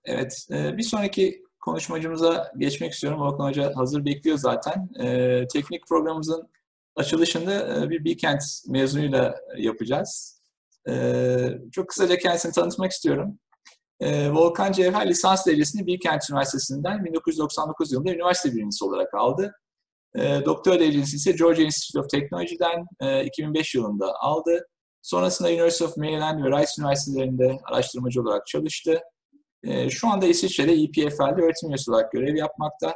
Evet, bir sonraki konuşmacımıza geçmek istiyorum. Volkan Hoca hazır bekliyor zaten. Teknik programımızın açılışında bir Bilkent mezunuyla yapacağız. Çok kısaca kendisini tanıtmak istiyorum. Volkan Cevher lisans derecesini Bilkent Üniversitesi'nden 1999 yılında üniversite birincisi olarak aldı. Doktora derecesi ise Georgia Institute of Technology'den 2005 yılında aldı. Sonrasında University of Maryland ve Rice Üniversitelerinde araştırmacı olarak çalıştı. Şu anda İsviçre'de EPFL'de öğretim üyesi olarak görev yapmakta.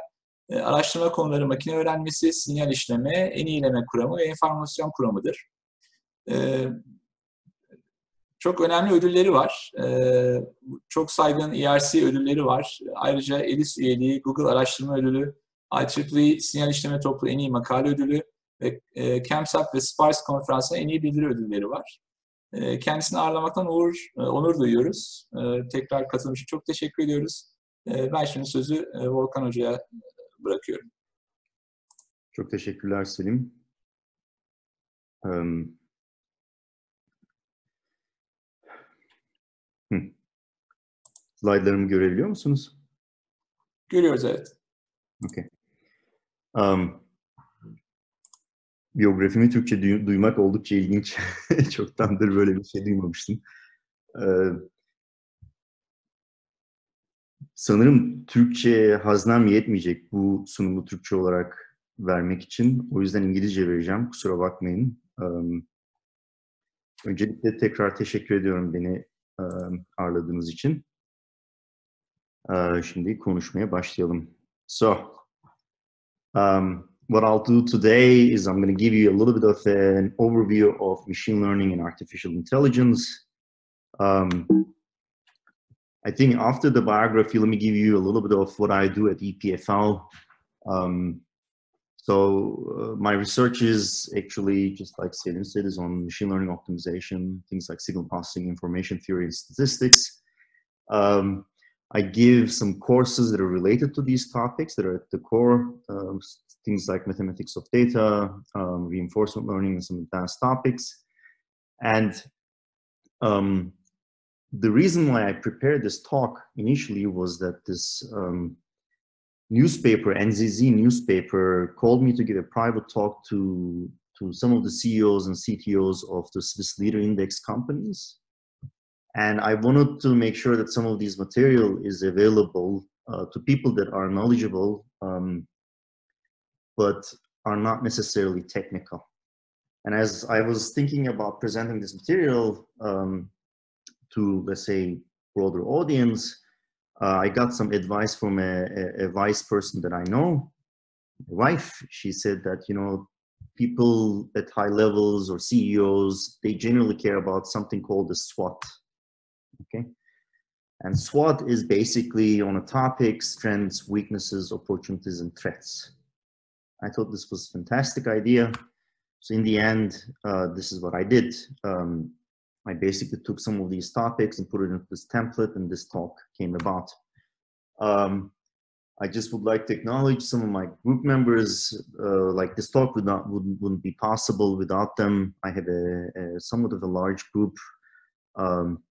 Araştırma konuları makine öğrenmesi, sinyal işleme, en iyileme kuramı ve enformasyon kuramıdır. Çok önemli ödülleri var. Çok saygın ERC ödülleri var. Ayrıca EDIS üyeliği, Google Araştırma Ödülü, IEEE Sinyal İşleme Topluluğu en iyi makale ödülü ve CAMSAT ve SPARS Konferansı'na en iyi bildiri ödülleri var. Kendisini ağırlamaktan onur duyuyoruz. Tekrar katılım için çok teşekkür ediyoruz. Ben şimdi sözü Volkan Hoca'ya bırakıyorum. Çok teşekkürler Selim. Slaytlarımı görebiliyor musunuz? Görüyoruz, evet. Okay. Biyografimi Türkçe duymak oldukça ilginç. Çoktandır böyle bir şey duymamıştım. Sanırım Türkçe haznem yetmeyecek bu sunumu Türkçe olarak vermek için. O yüzden İngilizce vereceğim. Kusura bakmayın. Öncelikle tekrar teşekkür ediyorum beni ağırladığınız için. Şimdi konuşmaya başlayalım. What I'll do today is I'm going to give you a little bit of an overview of machine learning and artificial intelligence. I think after the biography, let me give you a little bit of what I do at EPFL. My research is actually, just like Selim said, is on machine learning optimization, things like signal processing, information theory, and statistics. I give some courses that are related to these topics that are at the core, things like mathematics of data, reinforcement learning, and some advanced topics. And the reason why I prepared this talk initially was that this newspaper, NZZ newspaper, called me to give a private talk to some of the CEOs and CTOs of the Swiss Leader Index companies. And I wanted to make sure that some of this material is available to people that are knowledgeable, but are not necessarily technical. And as I was thinking about presenting this material to, let's say, broader audience, I got some advice from a vice person that I know, my wife. She said that, you know, people at high levels or CEOs, they generally care about something called the SWOT. Okay, and SWOT is basically on a topic: strengths, weaknesses, opportunities, and threats. I thought this was a fantastic idea. So in the end, this is what I did. I basically took some of these topics and put it into this template, and this talk came about. I just would like to acknowledge some of my group members. Like this talk wouldn't be possible without them. I have a somewhat of a large group.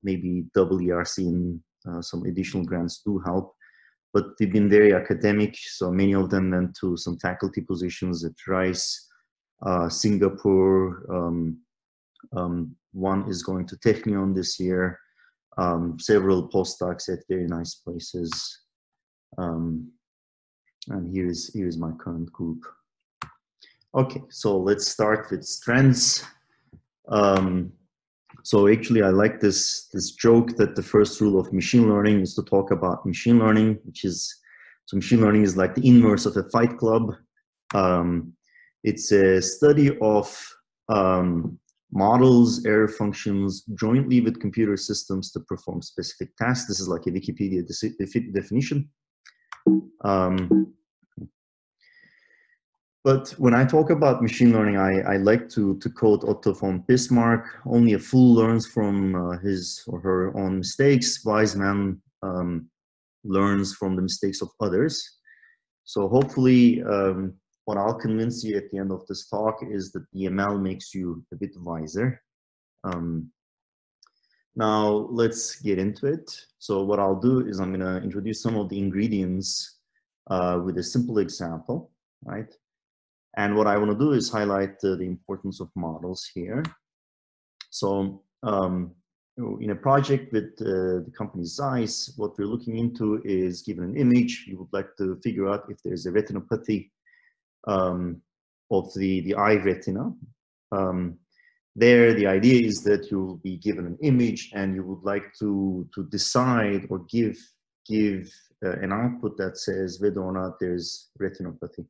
Maybe double ERC and some additional grants do help, but they've been very academic. So many of them went to some faculty positions at Rice, Singapore. One is going to Technion this year. Several postdocs at very nice places. And here is my current group. Okay, so let's start with strengths. So actually, I like this joke that the first rule of machine learning is to talk about machine learning, so machine learning is like the inverse of a fight club. It's a study of models, error functions, jointly with computer systems to perform specific tasks. This is like a Wikipedia definition. But when I talk about machine learning, I like to quote Otto von Bismarck: only a fool learns from his or her own mistakes. Wise man learns from the mistakes of others. So hopefully what I'll convince you at the end of this talk is that the ML makes you a bit wiser. Now let's get into it. So what I'll do is I'm going to introduce some of the ingredients with a simple example, right? And what I want to do is highlight the importance of models here. So in a project with the company Zeiss, what we're looking into is, given an image, you would like to figure out if there's a retinopathy of the eye retina. There, the idea is that you will be given an image and you would like to decide or give an output that says whether or not there's retinopathy.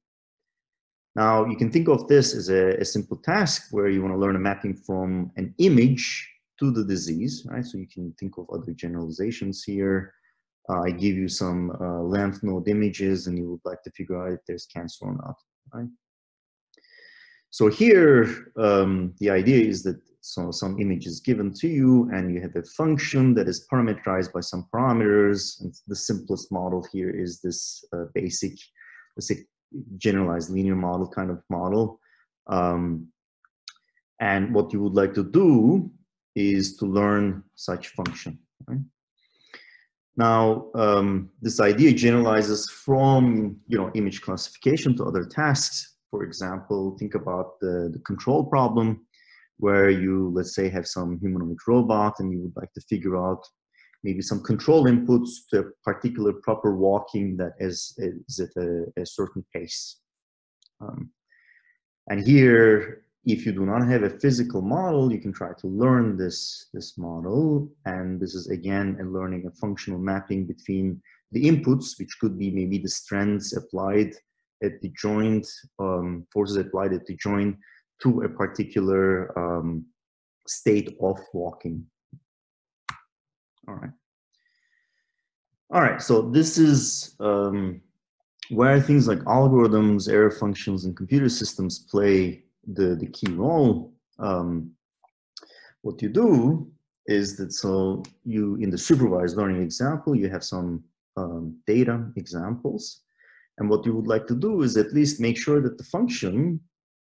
Now, you can think of this as a simple task where you want to learn a mapping from an image to the disease, right? So you can think of other generalizations here. I give you some lymph node images and you would like to figure out if there's cancer or not, right? So here, the idea is that some image is given to you and you have a function that is parameterized by some parameters. And the simplest model here is this basic, let's say, generalized linear model kind of model. And what you would like to do is to learn such function, right? Now, this idea generalizes from, image classification to other tasks. For example, think about the control problem where you, let's say, have some humanoid robot and you would like to figure out maybe some control inputs to a particular proper walking that is at a certain pace. And here, if you do not have a physical model, you can try to learn this model. And this is, again, learning a functional mapping between the inputs, which could be maybe the strengths applied at the joint, forces applied at the joint to a particular state of walking. All right, so this is where things like algorithms, error functions, and computer systems play the key role. What you do is that, so you, in the supervised learning example, you have some data examples. And what you would like to do is at least make sure that the function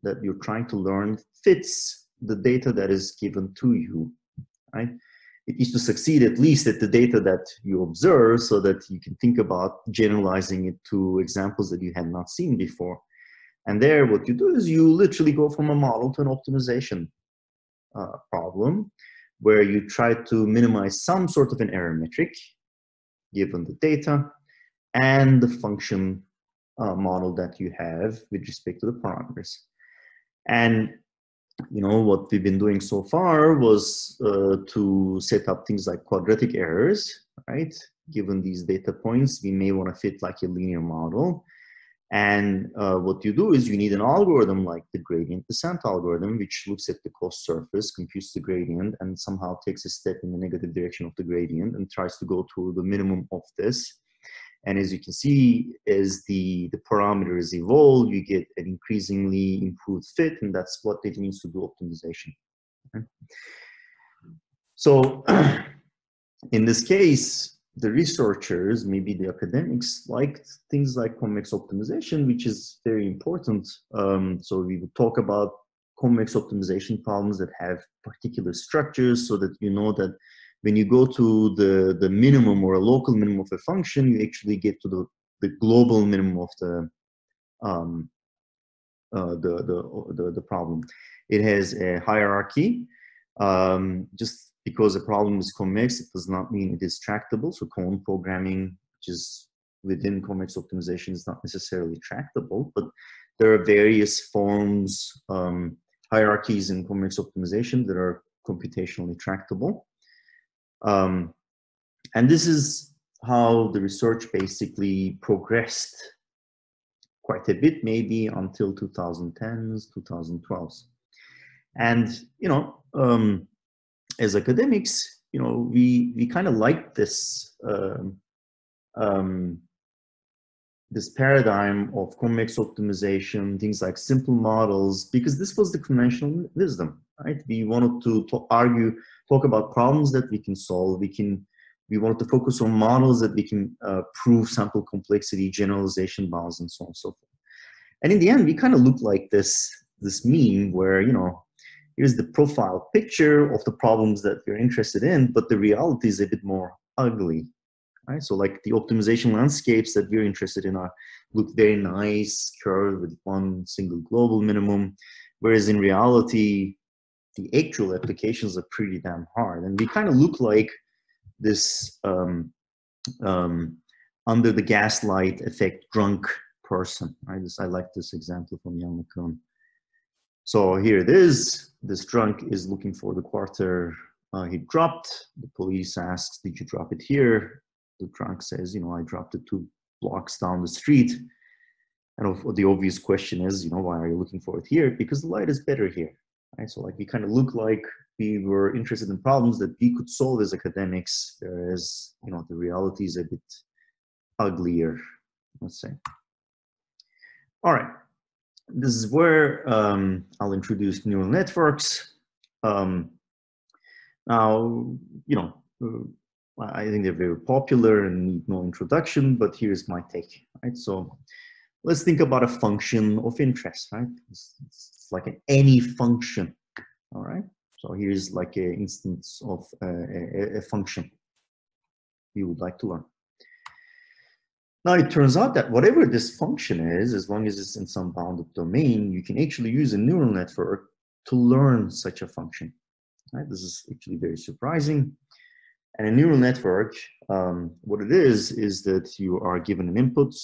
that you're trying to learn fits the data that is given to you, right? It needs to succeed at least at the data that you observe so that you can think about generalizing it to examples that you had not seen before. And there, what you do is you literally go from a model to an optimization problem where you try to minimize some sort of an error metric given the data and the function model that you have with respect to the parameters. And what we've been doing so far was to set up things like quadratic errors, right? Given these data points, we may want to fit like a linear model. And what you do is you need an algorithm like the gradient descent algorithm, which looks at the cost surface, computes the gradient, and somehow takes a step in the negative direction of the gradient and tries to go to the minimum of this. And as you can see, as the parameters evolve, you get an increasingly improved fit, and that's what it means to do optimization. Okay. So in this case, the researchers, maybe the academics, liked things like convex optimization, which is very important. So we would talk about convex optimization problems that have particular structures so that you know that when you go to the minimum or a local minimum of a function, you actually get to the global minimum of the problem. It has a hierarchy. Just because a problem is convex, it does not mean it is tractable. So cone programming, which is within convex optimization, is not necessarily tractable, but there are various forms, hierarchies in convex optimization that are computationally tractable. And this is how the research basically progressed quite a bit, maybe until 2010s, 2012s. And, as academics, we kind of like this, this paradigm of convex optimization, things like simple models, because this was the conventional wisdom, right? We wanted to talk about problems that we can solve. We wanted to focus on models that we can prove sample complexity, generalization bounds, and so on and so forth. And in the end, we kind of look like this meme where, here's the profile picture of the problems that we're interested in, but the reality is a bit more ugly, right? So like the optimization landscapes that we're interested in look very nice, curved with one single global minimum, whereas in reality, the actual applications are pretty damn hard. And we kind of look like this under the gaslight effect drunk person, right? I like this example from Yann LeCun. So here it is. This drunk is looking for the quarter he dropped. The police asks, did you drop it here? The drunk says, I dropped it 2 blocks down the street. And the obvious question is, why are you looking for it here? Because the light is better here, right? So like we kind of look like we were interested in problems that we could solve as academics, whereas, the reality is a bit uglier, let's say. All right. This is where I'll introduce neural networks. Now, I think they're very popular and need no introduction, but here's my take, right? So let's think about a function of interest, right? It's like any function, all right? So here's like an instance of a function you would like to learn. Now, it turns out that whatever this function is, as long as it's in some bounded domain, you can actually use a neural network to learn such a function. Right? This is actually very surprising. And a neural network, what it is that you are given an input.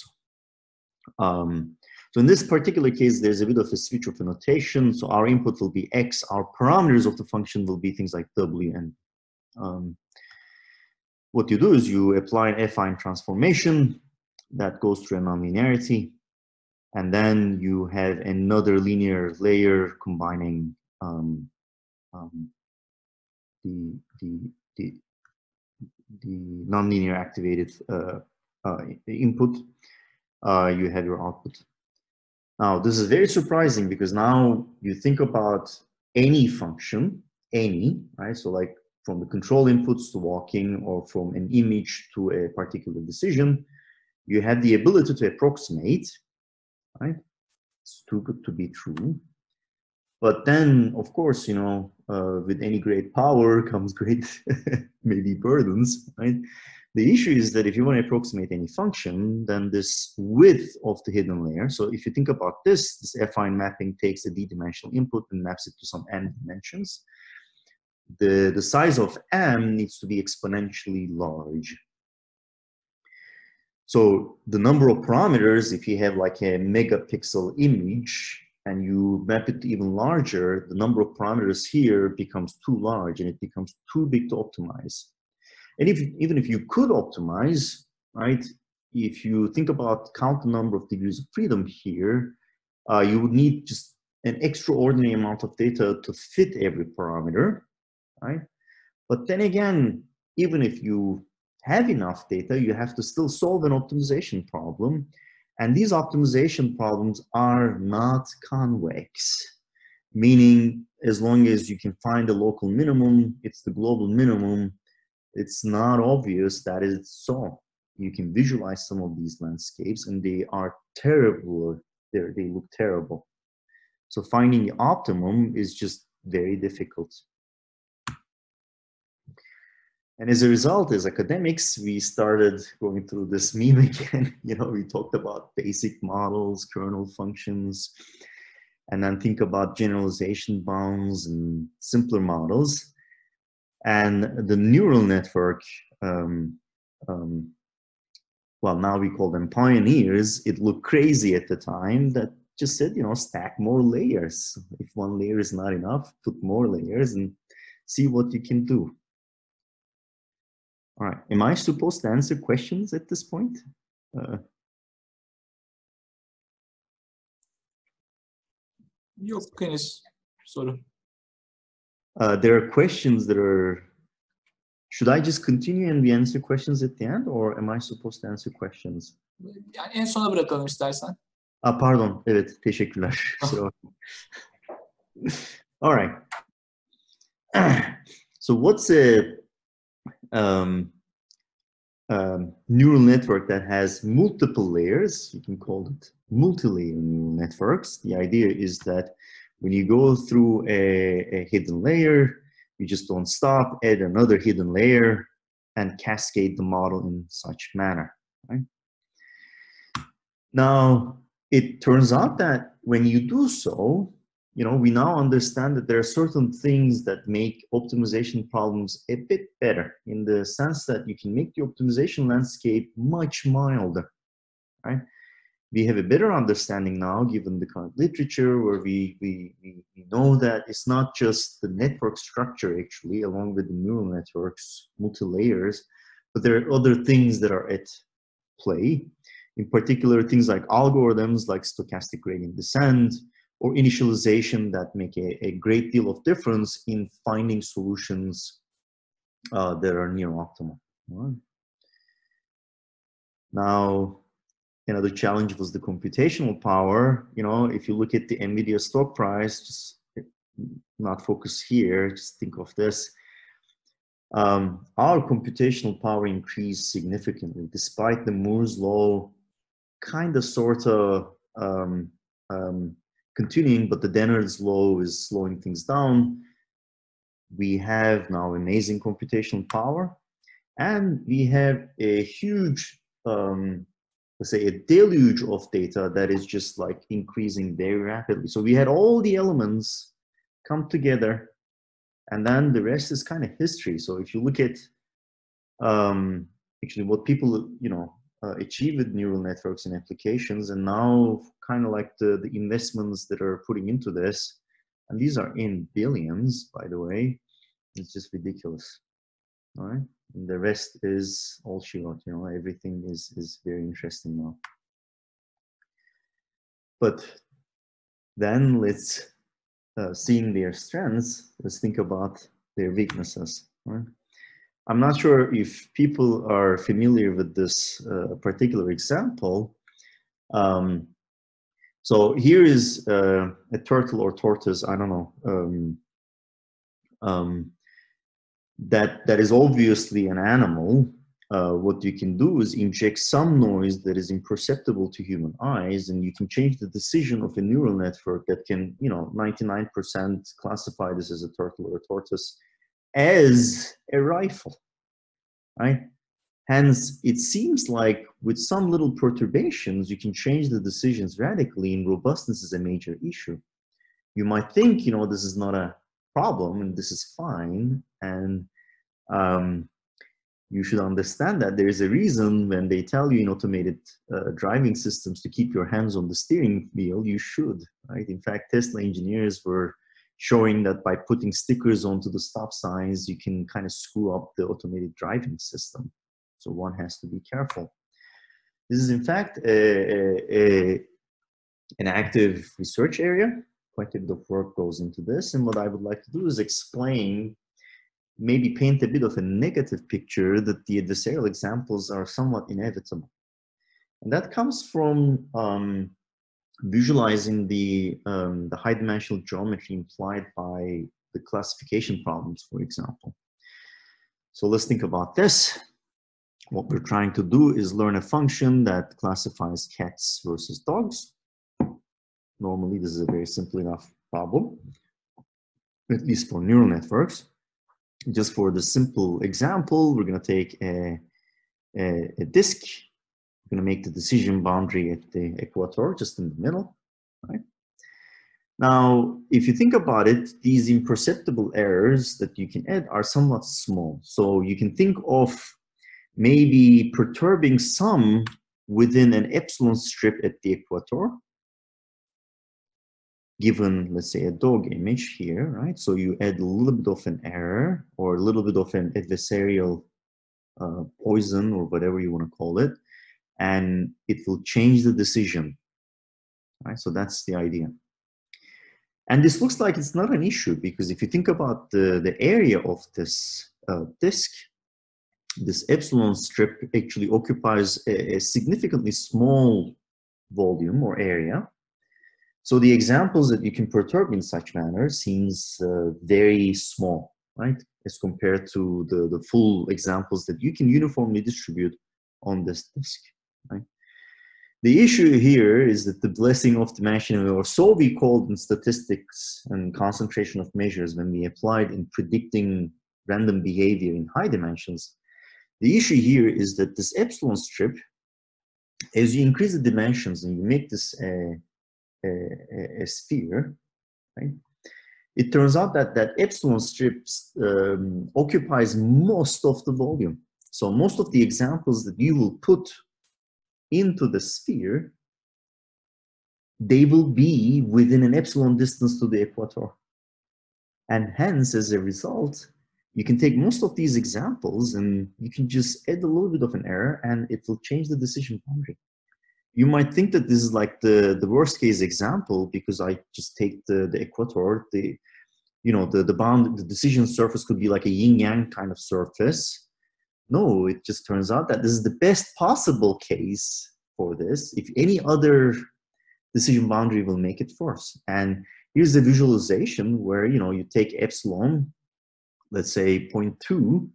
So in this particular case, there's a bit of a switch of a notation. So our input will be x. Our parameters of the function will be things like w. And what you do is you apply an affine transformation that goes through a nonlinearity, and then you have another linear layer combining the nonlinear activated input. You have your output. Now, this is very surprising because now you think about any function, right? So like from the control inputs to walking, or from an image to a particular decision, you have the ability to approximate, right? It's too good to be true. But then, of course, with any great power comes great, maybe burdens, right? The issue is that if you want to approximate any function, then this width of the hidden layer, so if you think about this affine mapping takes a d-dimensional input and maps it to some n dimensions. The size of m needs to be exponentially large. So the number of parameters, if you have like a megapixel image and you map it even larger, the number of parameters here becomes too large and it becomes too big to optimize. And even if you could optimize, right, if you think about count the number of degrees of freedom here, you would need just an extraordinary amount of data to fit every parameter, right? But then again, even if you have enough data, you have to still solve an optimization problem. And these optimization problems are not convex, meaning as long as you can find a local minimum, it's the global minimum, it's not obvious that it's so. You can visualize some of these landscapes and they are terrible, they look terrible. So finding the optimum is just very difficult. And as a result, as academics, we started going through this meme again. We talked about basic models, kernel functions, and then think about generalization bounds and simpler models. And the neural network, well, now we call them pioneers. It looked crazy at the time that just said, stack more layers. If one layer is not enough, put more layers and see what you can do. All right, am I supposed to answer questions at this point? Yok, henüz soru. There are questions that are, should I just continue and we answer questions at the end, or am I supposed to answer questions? Yani en sona bırakalım istersen. Pardon, evet, teşekkürler. All right. So what's a neural network that has multiple layers? You can call it multi-layer neural networks. The idea is that When you go through a hidden layer, you just don't stop, add another hidden layer, and cascade the model in such manner, right? Now, it turns out that when you do so, you know, we now understand that there are certain things that make optimization problems a bit better, in the sense that you can make the optimization landscape much milder, right? We have a better understanding now, given the current literature, where we know that it's not just the network structure, actually, along with the neural networks, multi-layers, but there are other things that are at play. In particular, things like algorithms, like stochastic gradient descent, or initialization, that make a great deal of difference in finding solutions that are near optimal. Right. Now, another challenge was the computational power. You know, if you look at the NVIDIA stock price, just not focus here, just think of this. Our computational power increased significantly, despite the Moore's law kind of sort of continuing, but the Dennard's law is slowing things down. We have now amazing computational power, and we have a huge, let's say, a deluge of data that is just like increasing very rapidly. So we had all the elements come together, and then the rest is kind of history. So if you look at actually what people, you know, achieve with neural networks and applications, and now kind of like the investments that are putting into this, and these are in billions, by the way, it's just ridiculous. All right, and the rest is all she wrote. You know, everything is very interesting now. But then let's, seeing their strengths, let's think about their weaknesses. Right? I'm not sure if people are familiar with this particular example. So here is a turtle or tortoise, I don't know, that is obviously an animal. What you can do is inject some noise that is imperceptible to human eyes, and you can change the decision of a neural network that can, you know, 99% classify this as a turtle or a tortoise as a rifle, right? Hence, it seems like with some little perturbations, you can change the decisions radically, and robustness is a major issue. You might think, you know, this is not a problem and this is fine, and you should understand that there is a reason when they tell you in automated driving systems to keep your hands on the steering wheel, you should, right? In fact, Tesla engineers were showing that by putting stickers onto the stop signs, you can kind of screw up the automated driving system. So one has to be careful. This is in fact an active research area. Quite a bit of work goes into this. And what I would like to do is explain, maybe paint a bit of a negative picture that the adversarial examples are somewhat inevitable. And that comes from visualizing the high dimensional geometry implied by the classification problems, for example. So let's think about this. What we're trying to do is learn a function that classifies cats versus dogs. Normally, this is a very simple enough problem, at least for neural networks. Just for the simple example, we're going to take a disk. We're going to make the decision boundary at the equator, just in the middle. Right? Now, if you think about it, these imperceptible errors that you can add are somewhat small. So you can think of maybe perturbing some within an epsilon strip at the equator, given, let's say, a dog image here, right? So you add a little bit of an error or a little bit of an adversarial poison or whatever you want to call it, and it will change the decision, right? So that's the idea. And this looks like it's not an issue, because if you think about the area of this disk, this epsilon strip actually occupies a significantly small volume or area. So the examples that you can perturb in such manner seems very small, right? As compared to the full examples that you can uniformly distribute on this disk, right? The issue here is that the blessing of dimensionality, or so we called in statistics and concentration of measures when we applied in predicting random behavior in high dimensions. The issue here is that this epsilon strip, as you increase the dimensions and you make this a sphere, right? It turns out that that epsilon strip occupies most of the volume. So most of the examples that you will put into the sphere, they will be within an epsilon distance to the equator. And hence, as a result, you can take most of these examples and you can just add a little bit of an error and it will change the decision boundary. You might think that this is like the worst case example because I just take the equator, the decision surface could be like a yin-yang kind of surface. No, it just turns out that this is the best possible case for this. If any other decision boundary will make it worse. And here's the visualization where, you take epsilon, let's say 0.2,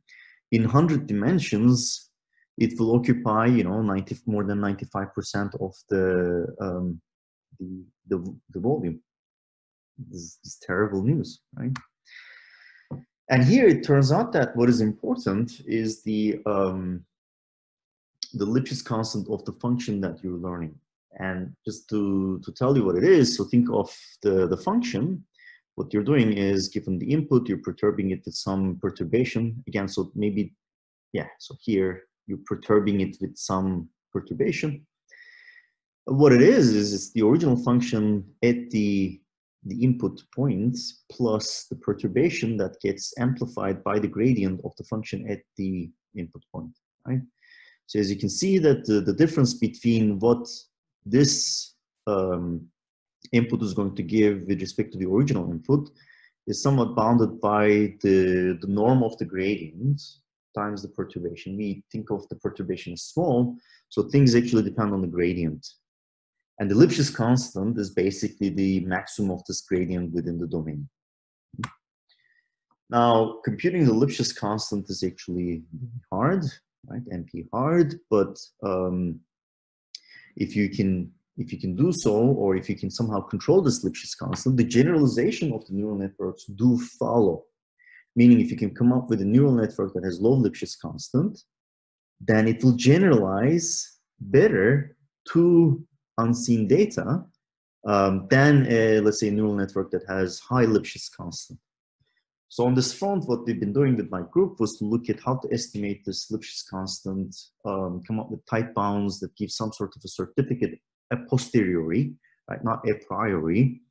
in 100 dimensions, it will occupy, more than 95% of the volume. This is terrible news, right? And here it turns out that what is important is the Lipschitz constant of the function that you're learning. And just to tell you what it is, so think of the function. What you're doing is, given the input, you're perturbing it with some perturbation. Again, so maybe, so here you're perturbing it with some perturbation. What it is it's the original function at the input point plus the perturbation that gets amplified by the gradient of the function at the input point, right? So as you can see that the difference between what this input is going to give with respect to the original input is somewhat bounded by the norm of the gradient times the perturbation. We think of the perturbation as small, so things actually depend on the gradient. And the Lipschitz constant is basically the maximum of this gradient within the domain. Now, computing the Lipschitz constant is actually hard, right? NP hard, but if you can do so, or if you can somehow control this Lipschitz constant, the generalization of the neural networks do follow. Meaning, if you can come up with a neural network that has low Lipschitz constant, then it will generalize better to unseen data than let's say a neural network that has high Lipschitz constant. So on this front, what we've been doing with my group was to look at how to estimate this Lipschitz constant, come up with tight bounds that give some sort of a certificate a posteriori, right, not a priori.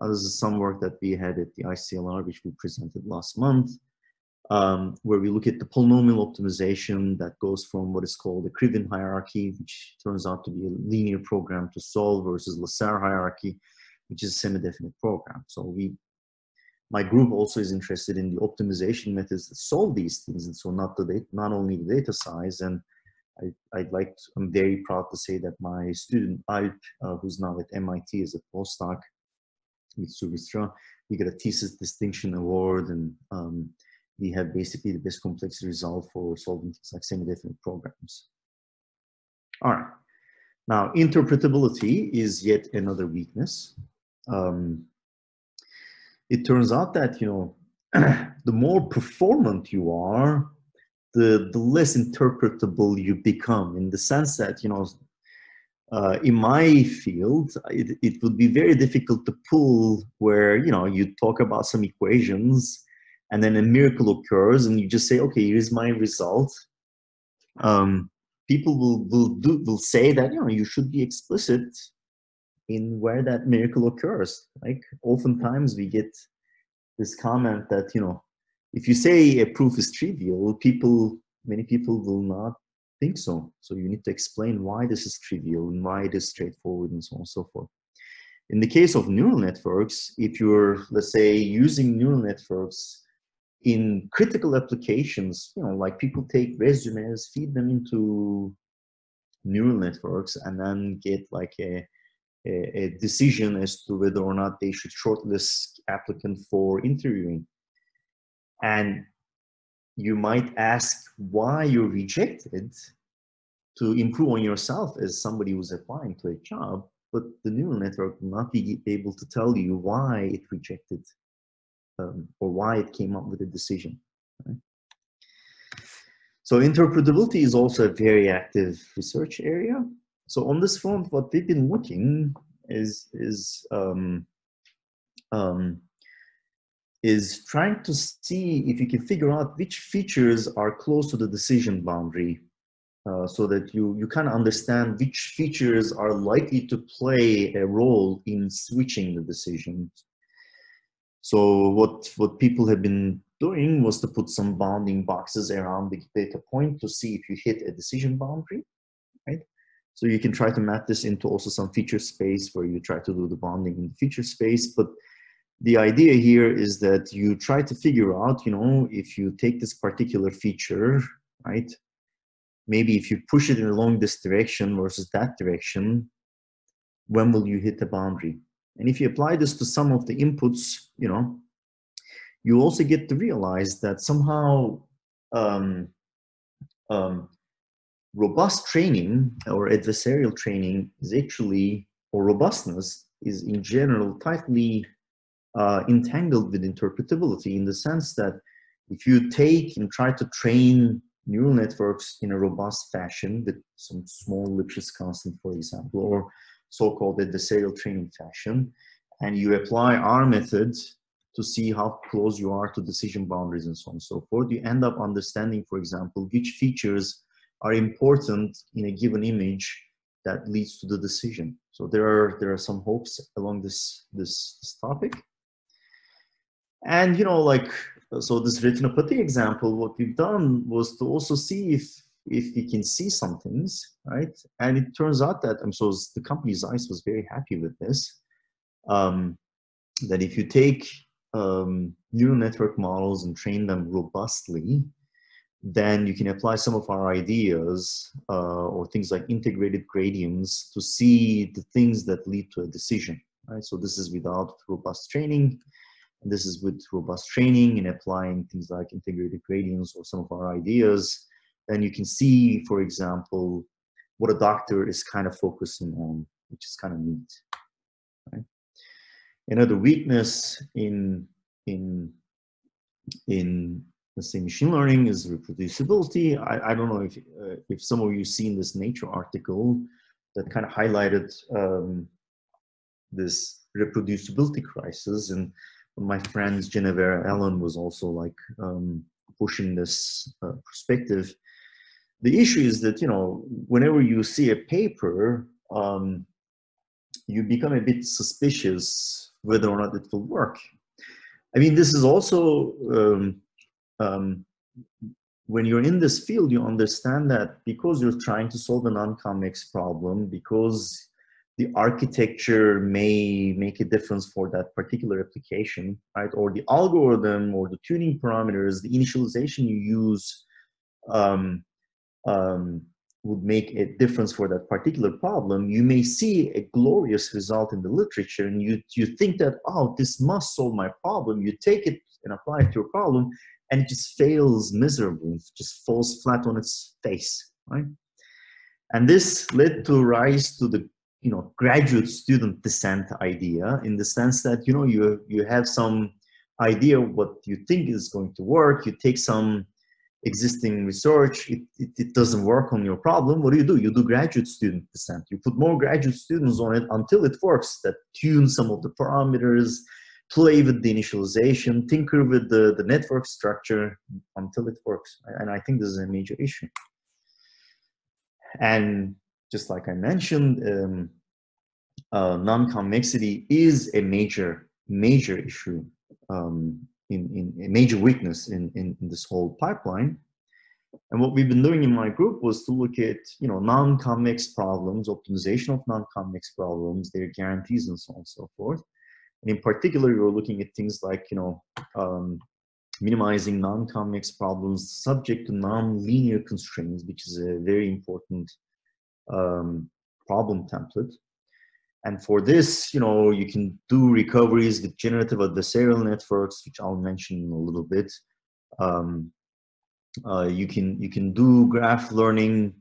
This is some work that we had at the ICLR, which we presented last month, where we look at the polynomial optimization that goes from what is called the Krivin hierarchy, which turns out to be a linear program to solve, versus Lasserre hierarchy, which is a semi-definite program. So my group also is interested in the optimization methods that solve these things, and so not only the data size. And I'm very proud to say that my student Alp, who's now at MIT as a postdoc with Sugistra, we got a thesis distinction award, and we have basically the best complexity result for solving things like semi-definite programs. All right. Now, interpretability is yet another weakness. It turns out that, the more performant you are, the less interpretable you become, in the sense that, in my field, it would be very difficult to pull where, you talk about some equations and then a miracle occurs and you just say, okay, here's my result. People will say that, you should be explicit in where that miracle occurs. Like oftentimes we get this comment that, if you say a proof is trivial, many people will not think so. So you need to explain why this is trivial and why it is straightforward and so on and so forth. In the case of neural networks, if you're, let's say, using neural networks in critical applications, like people take resumes, feed them into neural networks, and then get like a decision as to whether or not they should shortlist applicant for interviewing. And you might ask why you rejected to improve on yourself as somebody who's applying to a job, but the neural network will not be able to tell you why it rejected or why it came up with a decision. Right? So interpretability is also a very active research area. So on this front, what we've been looking is trying to see if you can figure out which features are close to the decision boundary, so that you kind of understand which features are likely to play a role in switching the decision. So what people have been doing was to put some bounding boxes around the data point to see if you hit a decision boundary, right? So you can try to map this into also some feature space where you try to do the bounding in the feature space. But the idea here is that you try to figure out, you know, if you take this particular feature, right? Maybe if you push it in along this direction versus that direction, when will you hit the boundary? And if you apply this to some of the inputs, you know, you also get to realize that somehow robust training or adversarial training is actually, or robustness is in general tightly entangled with interpretability, in the sense that if you take and try to train neural networks in a robust fashion with some small Lipschitz constant, for example, or so-called adversarial training fashion, and you apply our method to see how close you are to decision boundaries and so on and so forth, you end up understanding, for example, which features are important in a given image that leads to the decision. So there are some hopes along this topic. And, you know, like, so this retinopathy example, what we've done was to also see if we can see some things, right? And it turns out that, so the company Zeiss was very happy with this, that if you take neural network models and train them robustly, then you can apply some of our ideas or things like integrated gradients to see the things that lead to a decision, right? So this is without robust training. This is with robust training and applying things like integrated gradients or some of our ideas. Then you can see, for example, what a doctor is kind of focusing on, which is kind of neat. Right? Another weakness in let's say machine learning is reproducibility. I don't know if some of you seen this Nature article that kind of highlighted this reproducibility crisis, and my friends Genevera Allen was also like pushing this perspective. The issue is that, you know, whenever you see a paper, you become a bit suspicious whether or not it will work. I mean, this is also when you're in this field, you understand that because you're trying to solve a non-convex problem, because the architecture may make a difference for that particular application, right? Or the algorithm or the tuning parameters, the initialization you use would make a difference for that particular problem. You may see a glorious result in the literature and you think that, oh, this must solve my problem. You take it and apply it to your problem and it just fails miserably, it just falls flat on its face, right? And this led to rise to the, you know, graduate student descent idea, in the sense that, you know, you have some idea of what you think is going to work, you take some existing research, it doesn't work on your problem. What do? You do graduate student descent. You put more graduate students on it until it works, that tune some of the parameters, play with the initialization, tinker with the network structure until it works. And I think this is a major issue. And just like I mentioned, non-convexity is a major issue, in a major weakness in this whole pipeline. And what we've been doing in my group was to look at, you know, non-convex problems, optimization of non-convex problems, their guarantees, and so on and so forth. And in particular, we were looking at things like, you know, minimizing non-convex problems subject to non-linear constraints, which is a very important problem template. And for this, you know, you can do recoveries with generative adversarial networks, which I'll mention in a little bit. You can do graph learning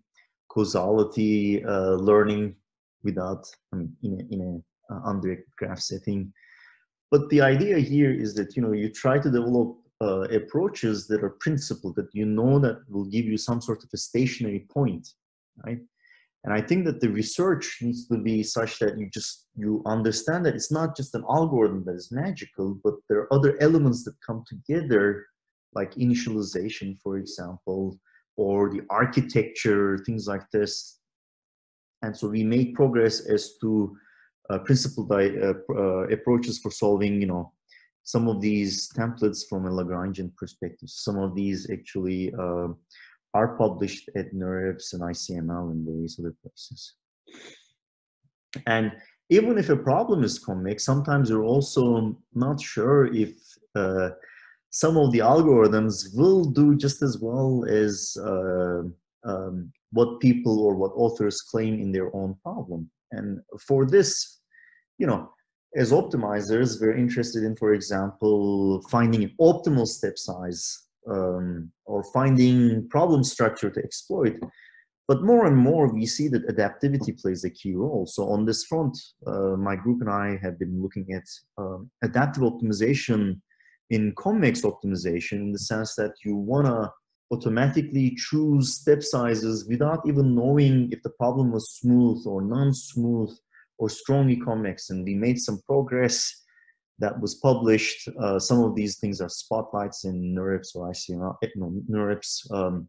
causality learning without, I mean, in a undirected graph setting. But the idea here is that, you know, you try to develop approaches that are principled, that you know that will give you some sort of a stationary point, right? And I think that the research needs to be such that you understand that it's not just an algorithm that is magical, but there are other elements that come together, like initialization, for example, or the architecture, things like this. And so we make progress as to principled approaches for solving, you know, some of these templates from a Lagrangian perspective. Some of these actually are published at NeurIPS and ICML and various other places. And even if a problem is convex, sometimes you're also not sure if some of the algorithms will do just as well as what people or what authors claim in their own problem. And for this, you know, as optimizers, we're interested in, for example, finding an optimal step size or finding problem structure to exploit. But more and more, we see that adaptivity plays a key role. So on this front, my group and I have been looking at adaptive optimization in convex optimization, in the sense that you want to automatically choose step sizes without even knowing if the problem was smooth or non-smooth or strongly convex. And we made some progress that was published. Some of these things are spotlights in NeurIPS or ICML, NeurIPS,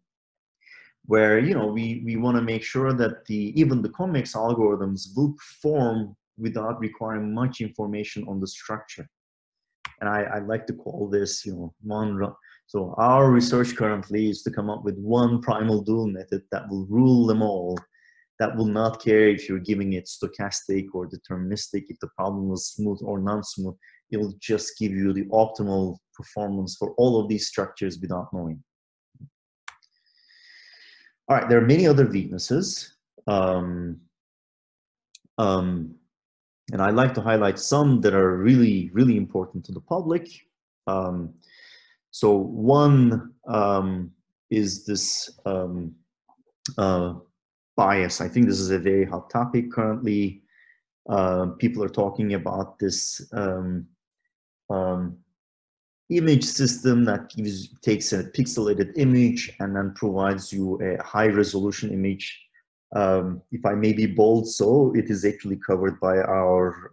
where, you know, we want to make sure that even the convex algorithms will perform without requiring much information on the structure. And I like to call this, you know, so our research currently is to come up with one primal dual method that will rule them all, that will not care if you're giving it stochastic or deterministic, if the problem was smooth or non-smooth. It'll just give you the optimal performance for all of these structures without knowing. All right, there are many other weaknesses. And I'd like to highlight some that are really, really important to the public. So one is this bias. I think this is a very hot topic currently. People are talking about this image system that takes a pixelated image and then provides you a high resolution image. If I may be bold, so it is actually covered by our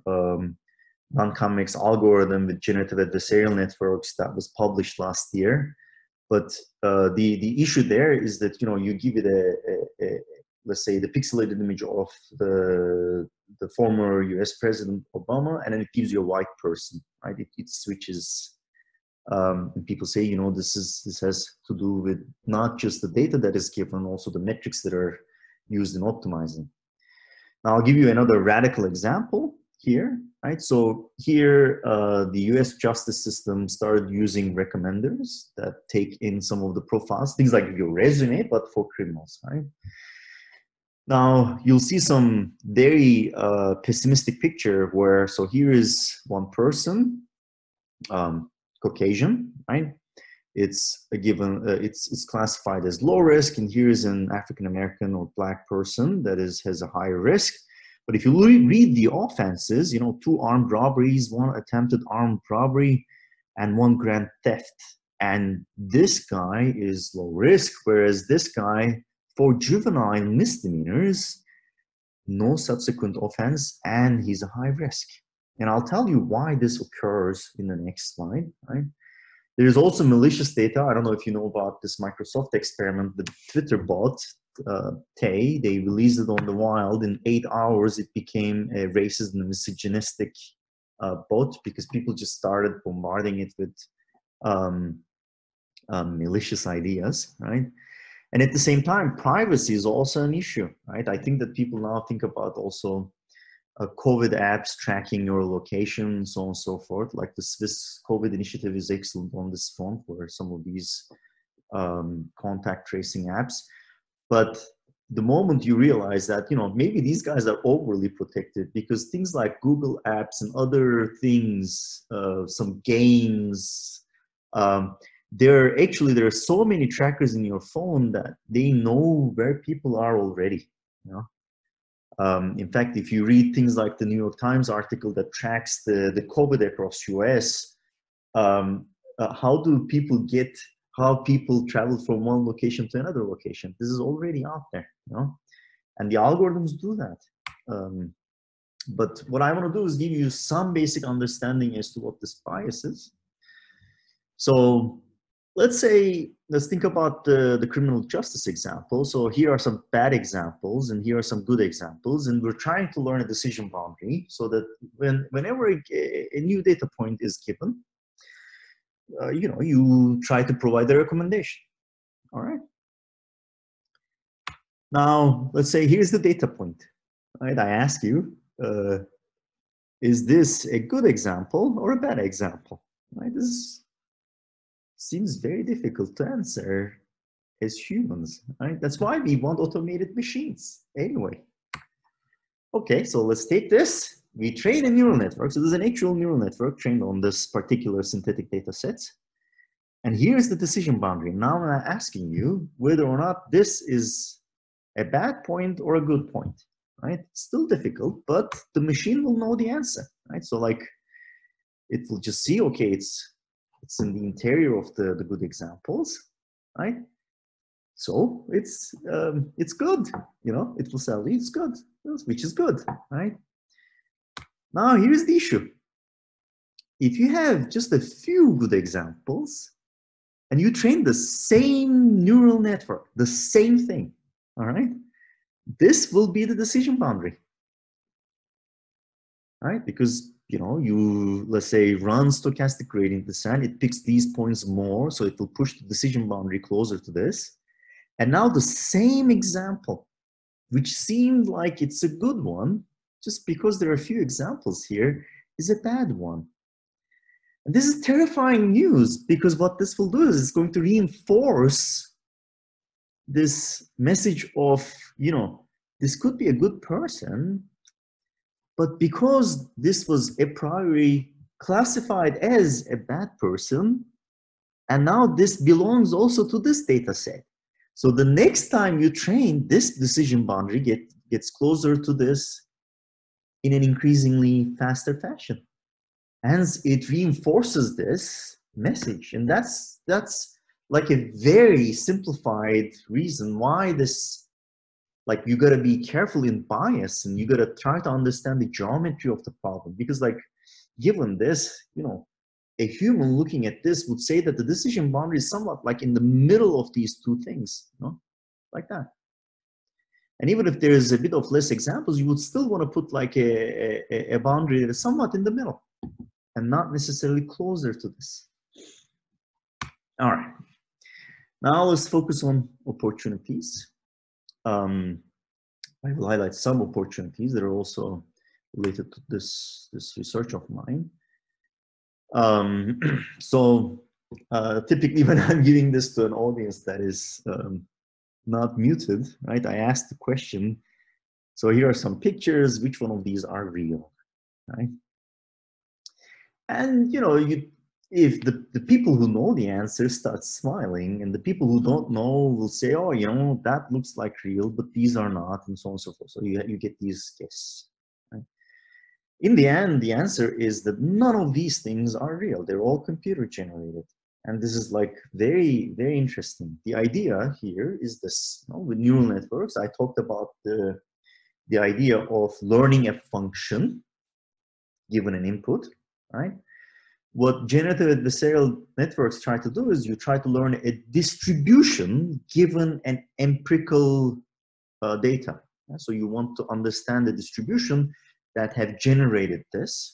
non-convex algorithm with generative adversarial networks that was published last year. But the issue there is that, you know, you give it a let's say the pixelated image of the former US President Obama, and then it gives you a white person, right? It switches. And people say, you know, this has to do with not just the data that is given, also the metrics that are used in optimizing. Now I'll give you another radical example here, right? So here, the US justice system started using recommenders that take in some of the profiles, things like your resume, but for criminals, right? Now you'll see some very pessimistic picture where, so here is one person, Caucasian, right? It's a given, it's classified as low risk, and here is an African-American or Black person that has a higher risk. But if you read the offenses, you know, 2 armed robberies, 1 attempted armed robbery, and 1 grand theft. And this guy is low risk, whereas this guy, for juvenile misdemeanors, no subsequent offense, and he's a high risk. And I'll tell you why this occurs in the next slide, right? There's also malicious data. I don't know if you know about this Microsoft experiment, the Twitter bot, Tay. They released it on the wild. In 8 hours, it became a racist and misogynistic bot because people just started bombarding it with malicious ideas, right? And at the same time, privacy is also an issue, right? I think that people now think about also COVID apps tracking your location, so on and so forth. Like the Swiss COVID initiative is excellent on this front for some of these contact tracing apps. But the moment you realize that, you know, maybe these guys are overly protected because things like Google apps and other things, some games, there are so many trackers in your phone that they know where people are already, you know. In fact, if you read things like the New York Times article that tracks the COVID across US, how people travel from one location to another location? This is already out there, you know, and the algorithms do that. But what I want to do is give you some basic understanding as to what this bias is. So let's think about the criminal justice example. So here are some bad examples and here are some good examples, and we're trying to learn a decision boundary so that whenever a new data point is given, you know, you try to provide a recommendation. All right. Now, let's say here's the data point. Right? I ask you, is this a good example or a bad example? Right? This seems very difficult to answer as humans. Right? That's why we want automated machines anyway. Okay, so let's take this. We train a neural network. So there's an actual neural network trained on this particular synthetic data set. And here's the decision boundary. Now I'm asking you whether or not this is a bad point or a good point, right? Still difficult, but the machine will know the answer, right? So like, it will just see, okay, it's in the interior of the good examples, right? So it's good, you know, it will tell you it's good, which is good, right? Now here's the issue. If you have just a few good examples and you train the same neural network, the same thing, all right, this will be the decision boundary, right? Because, you know, you, let's say, run stochastic gradient descent, it picks these points more, so it will push the decision boundary closer to this. And now the same example, which seemed like it's a good one, just because there are a few examples here, is a bad one. And this is terrifying news, because what this will do is it's going to reinforce this message of, you know, this could be a good person, but because this was a priori classified as a bad person, and now this belongs also to this data set. So the next time you train, this decision boundary gets closer to this in an increasingly faster fashion. Hence, it reinforces this message. And that's like a very simplified reason why this, like, you got to be careful in bias, and you got to try to understand the geometry of the problem. Because, like, given this, you know, a human looking at this would say that the decision boundary is somewhat like in the middle of these two things, you know, like that. And even if there is a bit of less examples, you would still want to put like a boundary that is somewhat in the middle and not necessarily closer to this. All right. Now let's focus on opportunities. I will highlight some opportunities that are also related to this research of mine. So typically when I'm giving this to an audience that is not muted, right, I ask the question, so here are some pictures, which one of these are real, right? And, you know, if the people who know the answer start smiling, and the people who don't know will say, oh, you know, that looks like real, but these are not, and so on and so forth. So you get these guesses. Right? In the end, the answer is that none of these things are real. They're all computer generated. And this is like very, very interesting. The idea here is this, you know, with neural networks, I talked about the idea of learning a function given an input, right? What generative adversarial networks try to do is you try to learn a distribution given an empirical data. So you want to understand the distribution that have generated this.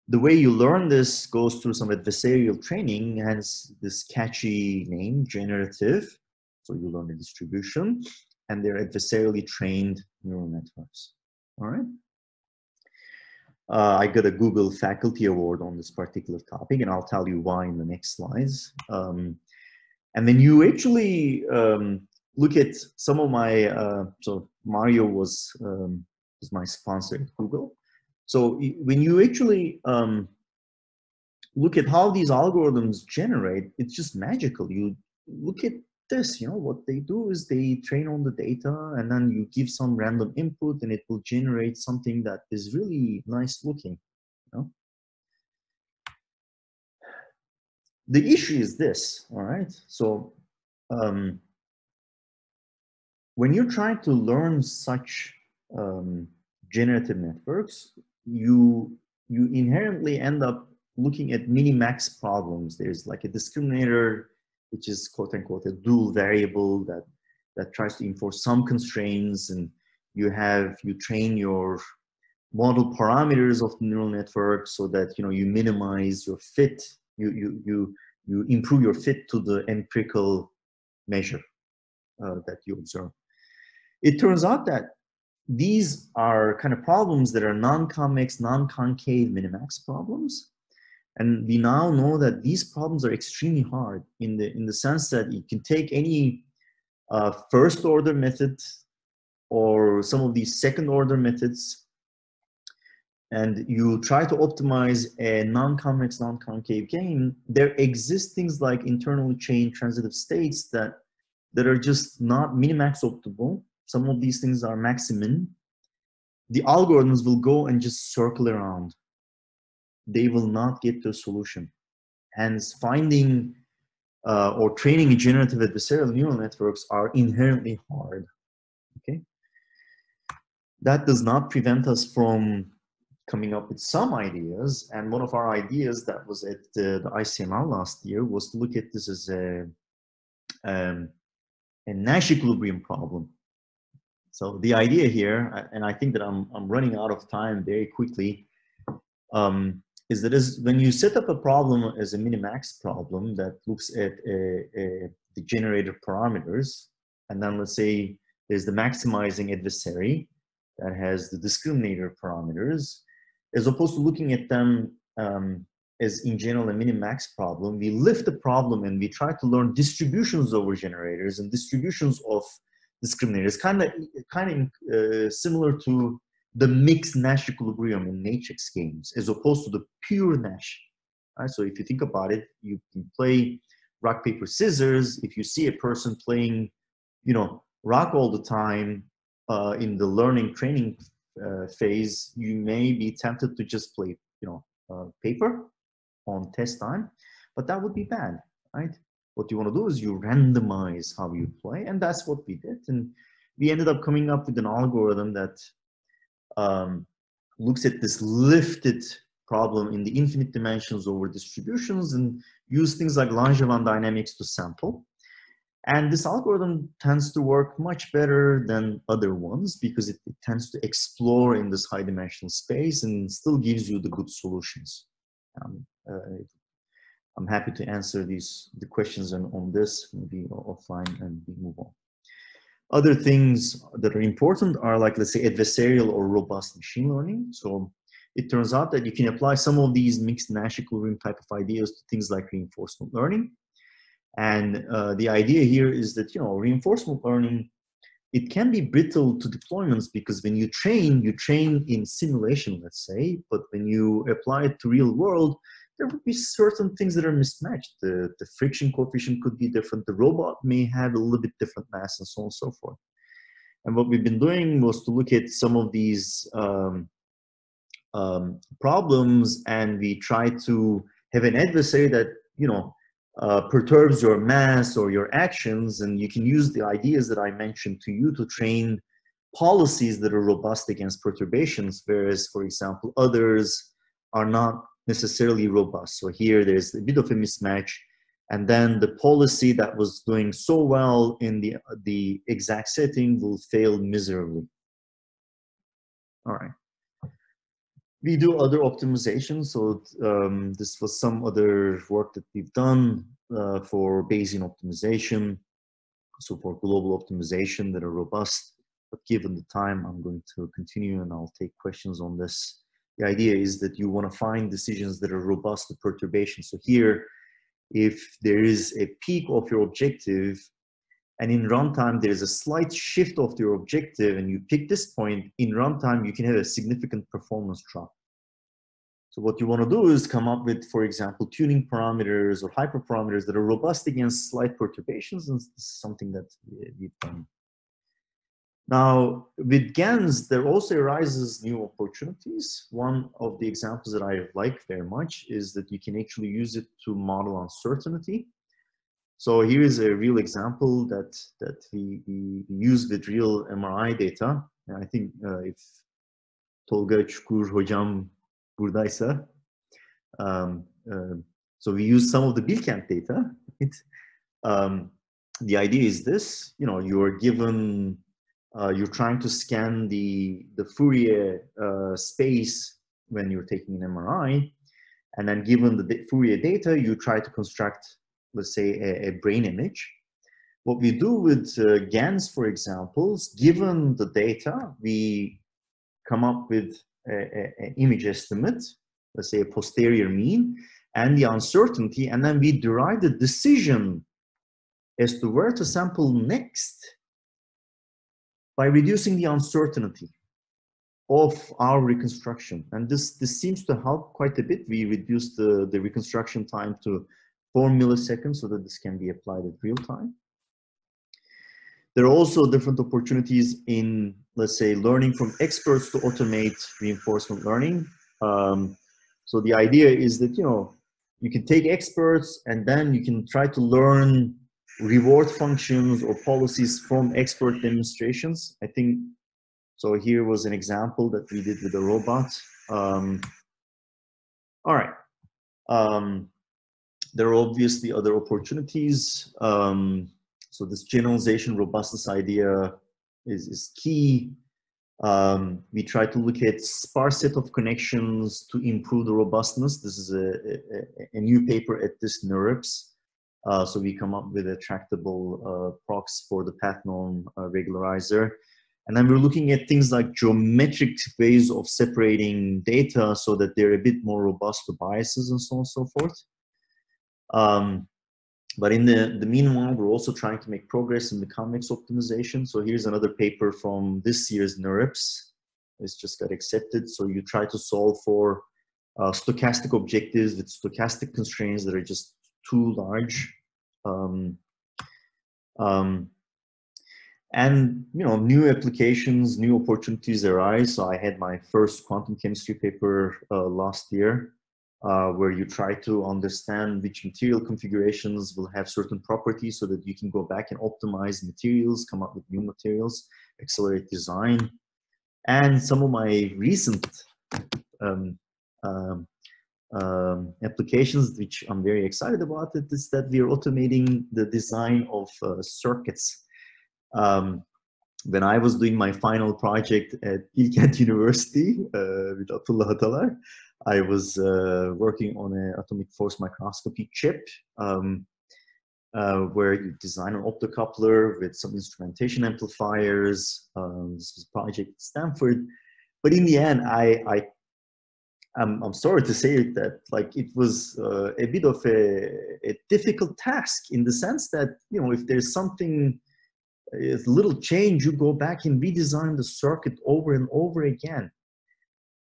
The way you learn this goes through some adversarial training, hence this catchy name, generative. So you learn the distribution, and they're adversarially trained neural networks. All right. I got a Google Faculty Award on this particular topic, and I'll tell you why in the next slides. And then you actually look at some of my, so Mario was my sponsor at Google. So when you actually look at how these algorithms generate, it's just magical. You look at this, you know, what they do is they train on the data and then you give some random input and it will generate something that is really nice looking, you know. The issue is this, all right? So when you're trying to learn such generative networks, you inherently end up looking at minimax problems. There's like a discriminator, which is quote unquote a dual variable that tries to enforce some constraints, and you train your model parameters of the neural network so that you minimize your fit, you improve your fit to the empirical measure that you observe. It turns out that these are kind of problems that are non-convex, non-concave minimax problems. And we now know that these problems are extremely hard in the sense that you can take any first order method or some of these second order methods, and you try to optimize a non-convex, non-concave game. There exist things like internally chained transitive states that are just not minimax optimal. Some of these things are maximin. The algorithms will go and just circle around. They will not get to a solution. Hence, finding or training generative adversarial neural networks are inherently hard. Okay, that does not prevent us from coming up with some ideas. And one of our ideas that was at the ICML last year was to look at this as a Nash equilibrium problem. So the idea here, and I think that I'm running out of time very quickly, is that when you set up a problem as a minimax problem that looks at the generated parameters, and then let's say there's the maximizing adversary that has the discriminator parameters, as opposed to looking at them as in general a minimax problem, we lift the problem and we try to learn distributions over generators and distributions of discriminators, kind of similar to the mixed Nash equilibrium in matrix games, as opposed to the pure Nash. Right? So if you think about it, you can play rock, paper, scissors. If you see a person playing, rock all the time in the learning training phase, you may be tempted to just play, paper on test time, but that would be bad, right? What you want to do is you randomize how you play, and that's what we did. And we ended up coming up with an algorithm that looks at this lifted problem in the infinite dimensions over distributions and use things like Langevin dynamics to sample. And this algorithm tends to work much better than other ones because it tends to explore in this high dimensional space and still gives you the good solutions. I'm happy to answer the questions on this, maybe offline, and we move on. Other things that are important are like, let's say, adversarial or robust machine learning. So it turns out that you can apply some of these mixed Nash equilibrium type of ideas to things like reinforcement learning. And the idea here is that, reinforcement learning, it can be brittle to deployments because when you train in simulation, let's say, but when you apply it to real world, there would be certain things that are mismatched. The friction coefficient could be different. The robot may have a little bit different mass and so on and so forth. And what we've been doing was to look at some of these problems, and we try to have an adversary that, perturbs your mass or your actions, and you can use the ideas that I mentioned to you to train policies that are robust against perturbations, whereas, for example, others are not necessarily robust. So here there's a bit of a mismatch, and then the policy that was doing so well in the exact setting will fail miserably. All right. We do other optimizations. So this was some other work that we've done for Bayesian optimization. So for global optimization that are robust, but given the time, I'm going to continue and I'll take questions on this. The idea is that you want to find decisions that are robust to perturbation. So here, if there is a peak of your objective and in runtime there is a slight shift of your objective and you pick this point, in runtime you can have a significant performance drop. So what you want to do is come up with, for example, tuning parameters or hyperparameters that are robust against slight perturbations, and this is something that we've done. Now, with GANs, there also arises new opportunities. One of the examples that I like very much is that you can actually use it to model uncertainty. So here is a real example that we use with real MRI data. And I think if Tolga Çukur hocam buradaysa, so we use some of the Bilkent data. The idea is this: you are given, you're trying to scan the Fourier space when you're taking an MRI, and then given the Fourier data, you try to construct, let's say, a brain image. What we do with GANs, for example, given the data, we come up with an image estimate, let's say a posterior mean, and the uncertainty, and then we derive the decision as to where to sample next by reducing the uncertainty of our reconstruction. And this seems to help quite a bit. We reduce the reconstruction time to 4 milliseconds so that this can be applied at real time. There are also different opportunities in, let's say, learning from experts to automate reinforcement learning. So the idea is that, you can take experts and then you can try to learn reward functions or policies from expert demonstrations. I think, so here was an example that we did with a robot. All right. There are obviously other opportunities. So this generalization robustness idea is key. We try to look at sparse set of connections to improve the robustness. This is a new paper at this NeurIPS. So we come up with a tractable prox for the path norm regularizer. And then we're looking at things like geometric ways of separating data so that they're a bit more robust to biases and so on and so forth. But in the meanwhile, we're also trying to make progress in the convex optimization. So here's another paper from this year's NeurIPS. It's just got accepted. So you try to solve for stochastic objectives with stochastic constraints that are just too large. And new applications, new opportunities arise. So I had my first quantum chemistry paper last year, where you try to understand which material configurations will have certain properties so that you can go back and optimize materials, come up with new materials, accelerate design. And some of my recent applications, which I'm very excited about, is that we are automating the design of circuits. When I was doing my final project at Bilkent University with Atullah Atalar, I was working on an atomic force microscopy chip where you design an optocoupler with some instrumentation amplifiers. This was a project at Stanford. But in the end, I'm sorry to say it, that it was a bit of a difficult task, in the sense that, if there's something, a little change, you go back and redesign the circuit over and over again.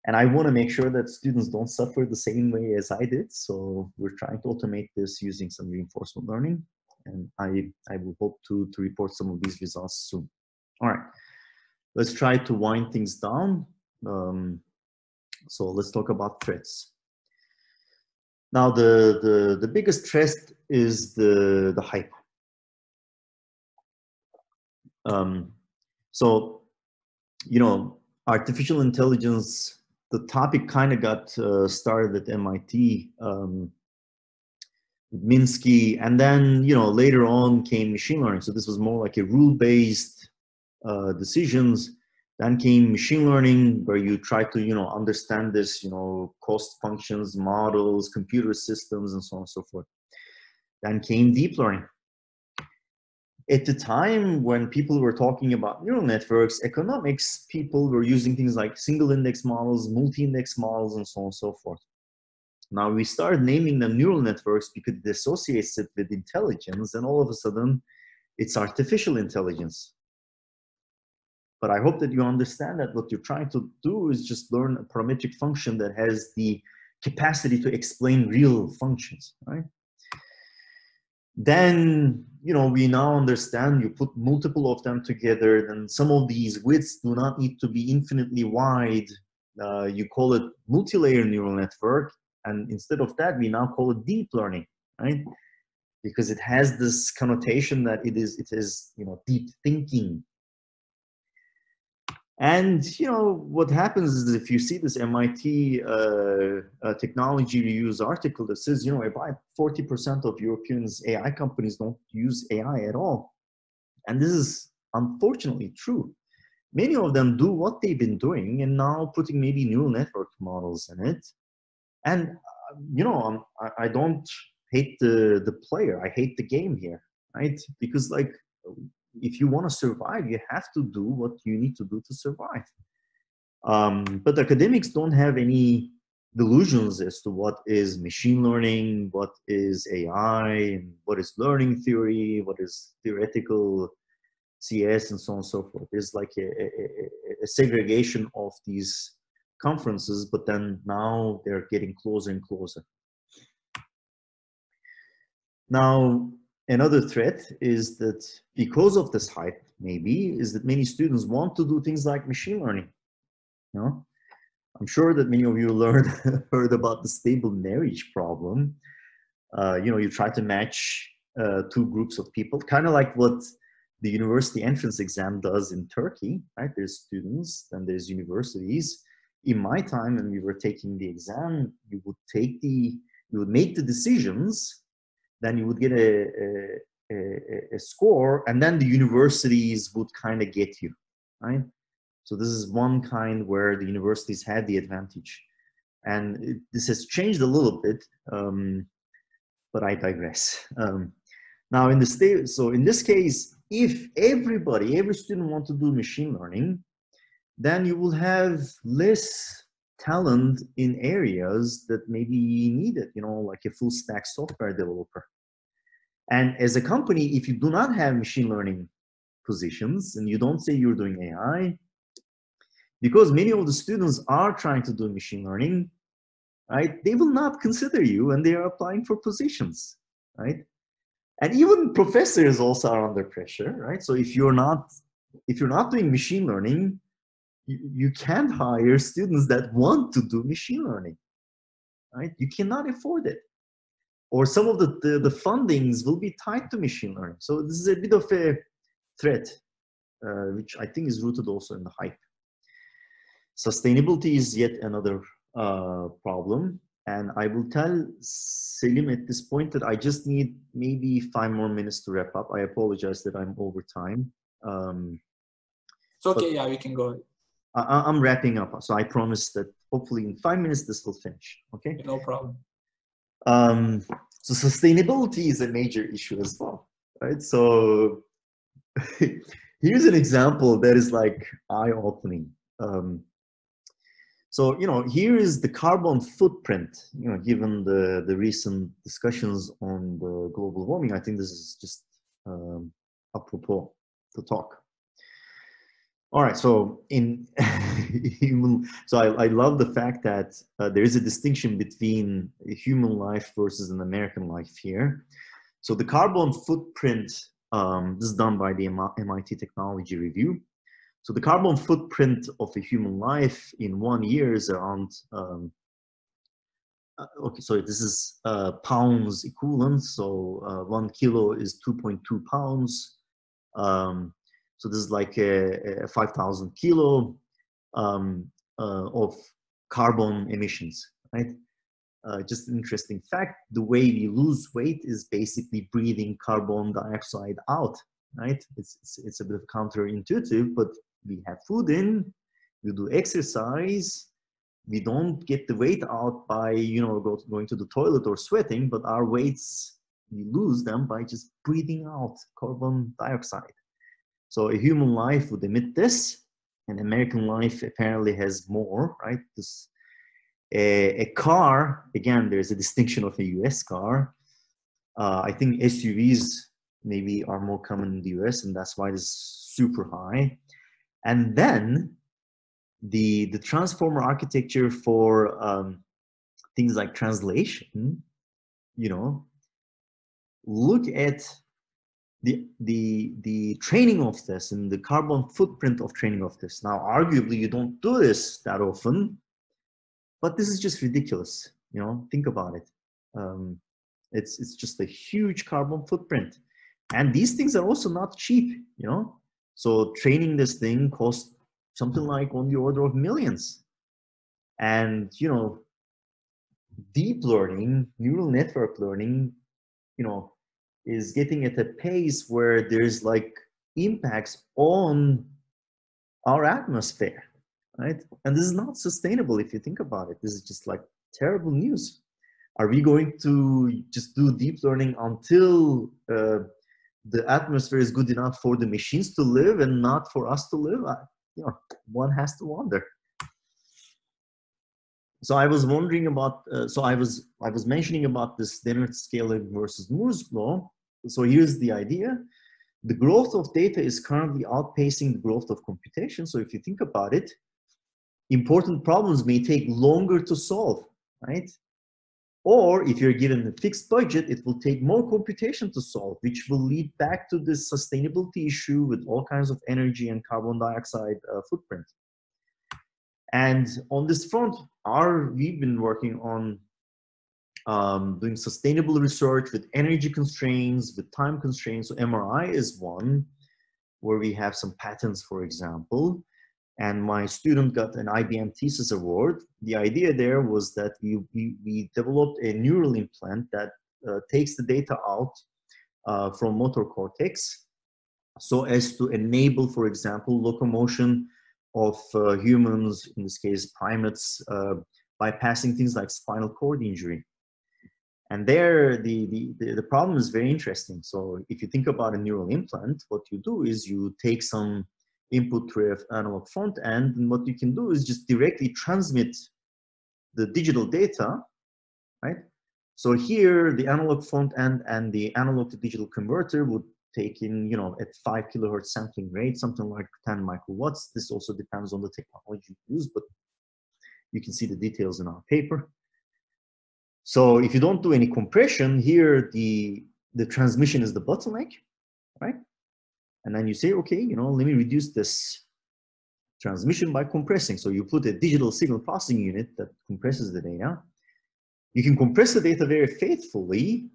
And I want to make sure that students don't suffer the same way as I did. So we're trying to automate this using some reinforcement learning. And I will hope to report some of these results soon. All right, let's try to wind things down. So let's talk about threats. Now, the biggest threat is the hype. So, artificial intelligence, the topic kind of got started at MIT, Minsky, and then, later on came machine learning. So this was more like a rule-based decisions. Then came machine learning, where you try to, understand this, cost functions, models, computer systems, and so on and so forth. Then came deep learning. At the time when people were talking about neural networks, economics, people were using things like single index models, multi-index models, and so on and so forth. Now we started naming them neural networks because it associates it with intelligence, and all of a sudden it's artificial intelligence. But I hope that you understand that what you're trying to do is just learn a parametric function that has the capacity to explain real functions, right? Then, you know, we now understand you put multiple of them together, then some of these widths do not need to be infinitely wide. You call it multi-layer neural network, and instead of that, we now call it deep learning, right? Because it has this connotation that it is, you know, deep thinking. And, you know, what happens is if you see this MIT technology reviews article that says, you know, about 40% of Europeans AI companies don't use AI at all. And this is unfortunately true. Many of them do what they've been doing and now putting maybe neural network models in it. And, you know, I don't hate the player, I hate the game here, right? Because, like, if you want to survive, you have to do what you need to do to survive. But academics don't have any delusions as to what is machine learning, what is AI, and what is learning theory, what is theoretical CS, and so on and so forth. There's like a segregation of these conferences, but then now they're getting closer and closer. Now, another threat is that because of this hype, maybe, is that many students want to do things like machine learning. You know, I'm sure that many of you heard about the stable marriage problem. You know, you try to match two groups of people, kind of like what the university entrance exam does in Turkey, right? There's students, then there's universities. In my time, when we were taking the exam, you would make the decisions, then you would get a score, and then the universities would kind of get you, right? So this is one kind where the universities had the advantage. And this has changed a little bit, but I digress. Now in this case, if every student wants to do machine learning, then you will have less talent in areas that maybe you need it, you know, like a full stack software developer. And as a company, if you do not have machine learning positions and you don't say you're doing AI, because many of the students are trying to do machine learning, right? They will not consider you when they are applying for positions, right? And even professors also are under pressure, right? So if you're not doing machine learning, you can't hire students that want to do machine learning, right? You cannot afford it. Or some of the fundings will be tied to machine learning. So this is a bit of a threat, which I think is rooted also in the hype. Sustainability is yet another problem. And I will tell Selim at this point that I just need maybe 5 more minutes to wrap up. I apologize that I'm over time. It's okay, yeah, we can go. I'm wrapping up. So I promise that hopefully in 5 minutes this will finish, okay? No problem. So sustainability is a major issue as well, right? So here's an example that is like eye-opening. So, you know, here is the carbon footprint, you know, given the recent discussions on the global warming. I think this is just apropos to talk. All right, so I love the fact that there is a distinction between a human life versus an American life here. So the carbon footprint, this is done by the MIT Technology Review. So the carbon footprint of a human life in 1 year is around, okay, so this is pounds equivalent. So 1 kilo is 2.2 pounds. So this is like a 5,000 kilo of carbon emissions, right? Just an interesting fact, the way we lose weight is basically breathing carbon dioxide out, right? It's a bit counterintuitive, but we have food in, we do exercise, we don't get the weight out by, you know, going to the toilet or sweating, but our weights, we lose them by just breathing out carbon dioxide. So a human life would emit this, and American life apparently has more, right? This, a car, again, there's a distinction of a US car. I think SUVs maybe are more common in the US, and that's why it's super high. And then the transformer architecture for things like translation, you know, look at the training of this and the carbon footprint of training of this. Now, arguably, you don't do this that often, but this is just ridiculous. You know, think about it. It's just a huge carbon footprint, and these things are also not cheap. You know, so training this thing costs something like on the order of millions, and you know, deep learning, neural network learning, you know, is getting at a pace where there's like impacts on our atmosphere, right? And this is not sustainable if you think about it. This is just like terrible news. Are we going to just do deep learning until the atmosphere is good enough for the machines to live and not for us to live? You know, one has to wonder. So I was wondering about, I was mentioning about this Dennard scaling versus Moore's law. So here's the idea. The growth of data is currently outpacing the growth of computation. So if you think about it, important problems may take longer to solve, right? Or if you're given a fixed budget, it will take more computation to solve, which will lead back to this sustainability issue with all kinds of energy and carbon dioxide footprint. And on this front, we've been working on doing sustainable research with energy constraints, with time constraints. So MRI is one where we have some patents, for example. And my student got an IBM thesis award. The idea there was that we developed a neural implant that takes the data out from motor cortex so as to enable, for example, locomotion of humans, in this case primates, bypassing things like spinal cord injury. And there, the problem is very interesting. So if you think about a neural implant, what you do is you take some input through an analog front end, and what you can do is just directly transmit the digital data, right? So here, the analog front end and the analog to digital converter would take in, you know, at 5 kilohertz sampling rate, something like 10 microwatts. This also depends on the technology you use, but you can see the details in our paper. So if you don't do any compression, here the transmission is the bottleneck, right? And then you say, okay, you know, let me reduce this transmission by compressing. So you put a digital signal processing unit that compresses the data. You can compress the data very faithfully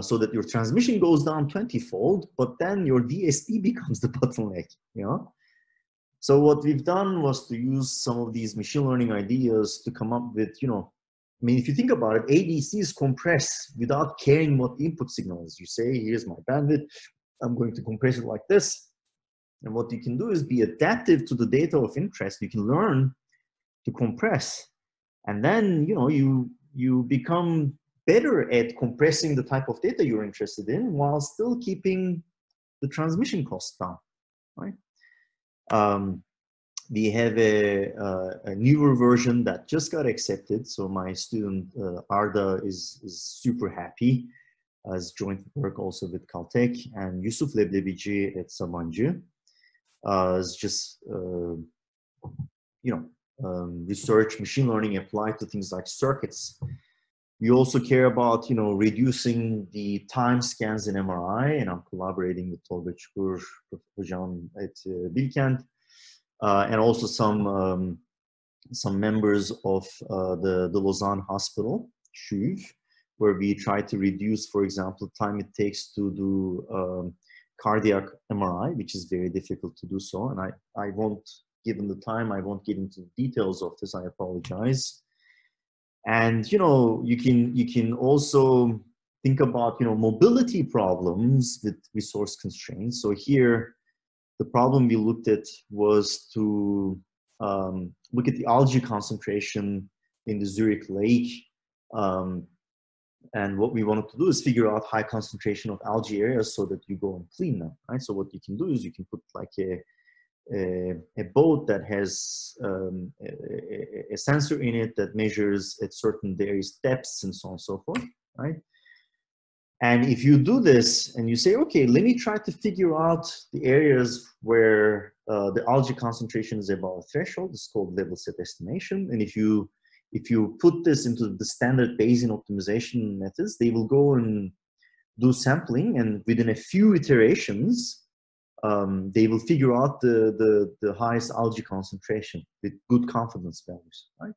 so that your transmission goes down 20-fold, but then your DSP becomes the bottleneck, you know? So what we've done was to use some of these machine learning ideas to come up with, you know, I mean, if you think about it, ADCs compress without caring what the input signal is. You say, here's my bandwidth, I'm going to compress it like this. And what you can do is be adaptive to the data of interest. You can learn to compress. And then, you know, you become better at compressing the type of data you're interested in while still keeping the transmission costs down, right? We have a newer version that just got accepted. So my student Arda is super happy. Has joint work also with Caltech, and Yusuf Leblebici at Sabancı is just research machine learning applied to things like circuits. We also care about, you know, reducing the time scans in MRI, and I'm collaborating with Tolga Çukur Hocam at Bilkent, and also some members of the Lausanne Hospital, CHUV, where we try to reduce, for example, time it takes to do cardiac MRI, which is very difficult to do so. And I won't, given the time, I won't get into the details of this, I apologize. And, you know, you can also think about, you know, mobility problems with resource constraints. So here, the problem we looked at was to look at the algae concentration in the Zurich Lake. And what we wanted to do is figure out high concentration of algae areas so that you go and clean them, right? So what you can do is you can put like a boat that has a sensor in it that measures at certain various depths and so on and so forth, right? And if you do this and you say, okay, let me try to figure out the areas where the algae concentration is above a threshold, it's called level set estimation. And if you if you put this into the standard Bayesian optimization methods, they will go and do sampling, and within a few iterations, they will figure out the highest algae concentration with good confidence values, right?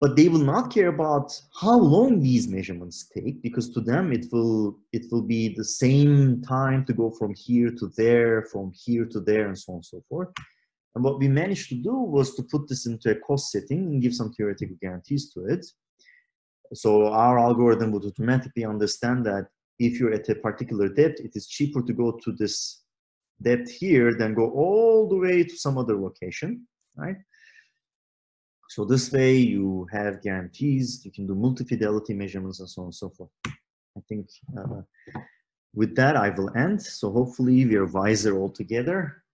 But they will not care about how long these measurements take, because to them it will be the same time to go from here to there, from here to there, and so on and so forth. And what we managed to do was to put this into a cost setting and give some theoretical guarantees to it. So our algorithm would automatically understand that if you're at a particular depth, it is cheaper to go to this depth here than go all the way to some other location, right? So this way you have guarantees, you can do multi-fidelity measurements and so on and so forth. I think with that I will end. So hopefully we are wiser all together.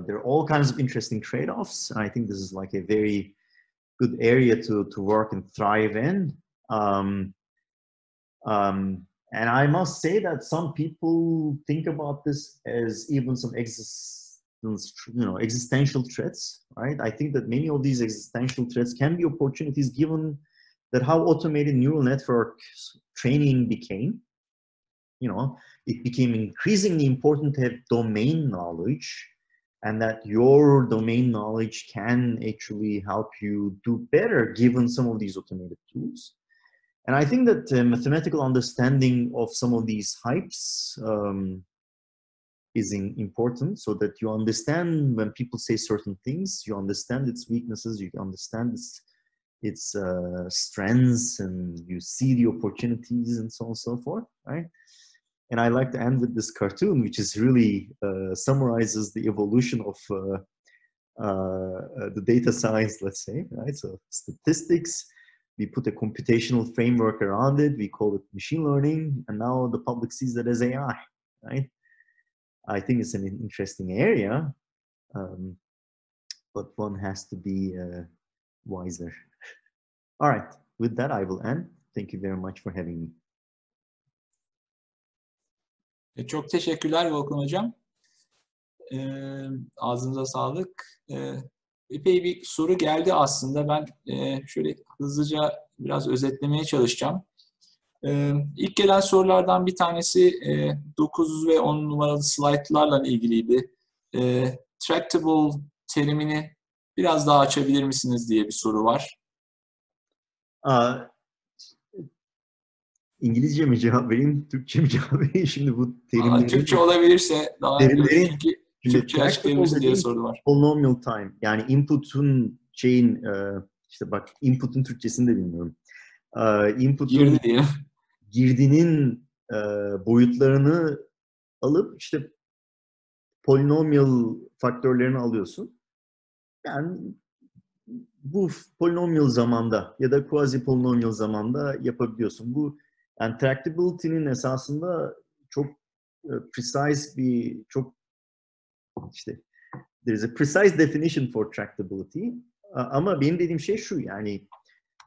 There are all kinds of interesting trade-offs. I think this is like a very good area to work and thrive in. And I must say that some people think about this as even some existential threats, right? I think that many of these existential threats can be opportunities given that how automated neural network training became. It became increasingly important to have domain knowledge, and that your domain knowledge can actually help you do better given some of these automated tools. And I think that mathematical understanding of some of these hypes is important, so that you understand when people say certain things, you understand its weaknesses, you understand its strengths, and you see the opportunities and so on and so forth, right? And I like to end with this cartoon, which is really summarizes the evolution of the data science, let's say, right? So statistics, we put a computational framework around it, we call it machine learning, and now the public sees that as AI, right? I think it's an interesting area, but one has to be wiser. All right, with that I will end. Thank you very much for having me. Çok teşekkürler Volkan Hocam. Ağzınıza sağlık. Epey bir soru geldi aslında. Ben şöyle hızlıca biraz özetlemeye çalışacağım. İlk gelen sorulardan bir tanesi 9 ve 10 numaralı slaytlarla ilgiliydi. Tractable terimini biraz daha açabilir misiniz diye bir soru var. İngilizce mi cevap vereyim, Türkçe mi cevap vereyim? Şimdi bu terimlerin... Türkçe olabilirse daha iyi. Çünkü Türkçe açıklayabilir misin diye soru var. Polynomial time, yani input'un işte bak input'un Türkçesini de bilmiyorum. Input'un girdinin boyutlarını alıp işte polinomial faktörlerini alıyorsun. Yani bu polinomial zamanda ya da quasi polinomial zamanda yapabiliyorsun. Bu yani tractability'nin esasında çok precise there is a precise definition for tractability. Ama benim dediğim şey şu, yani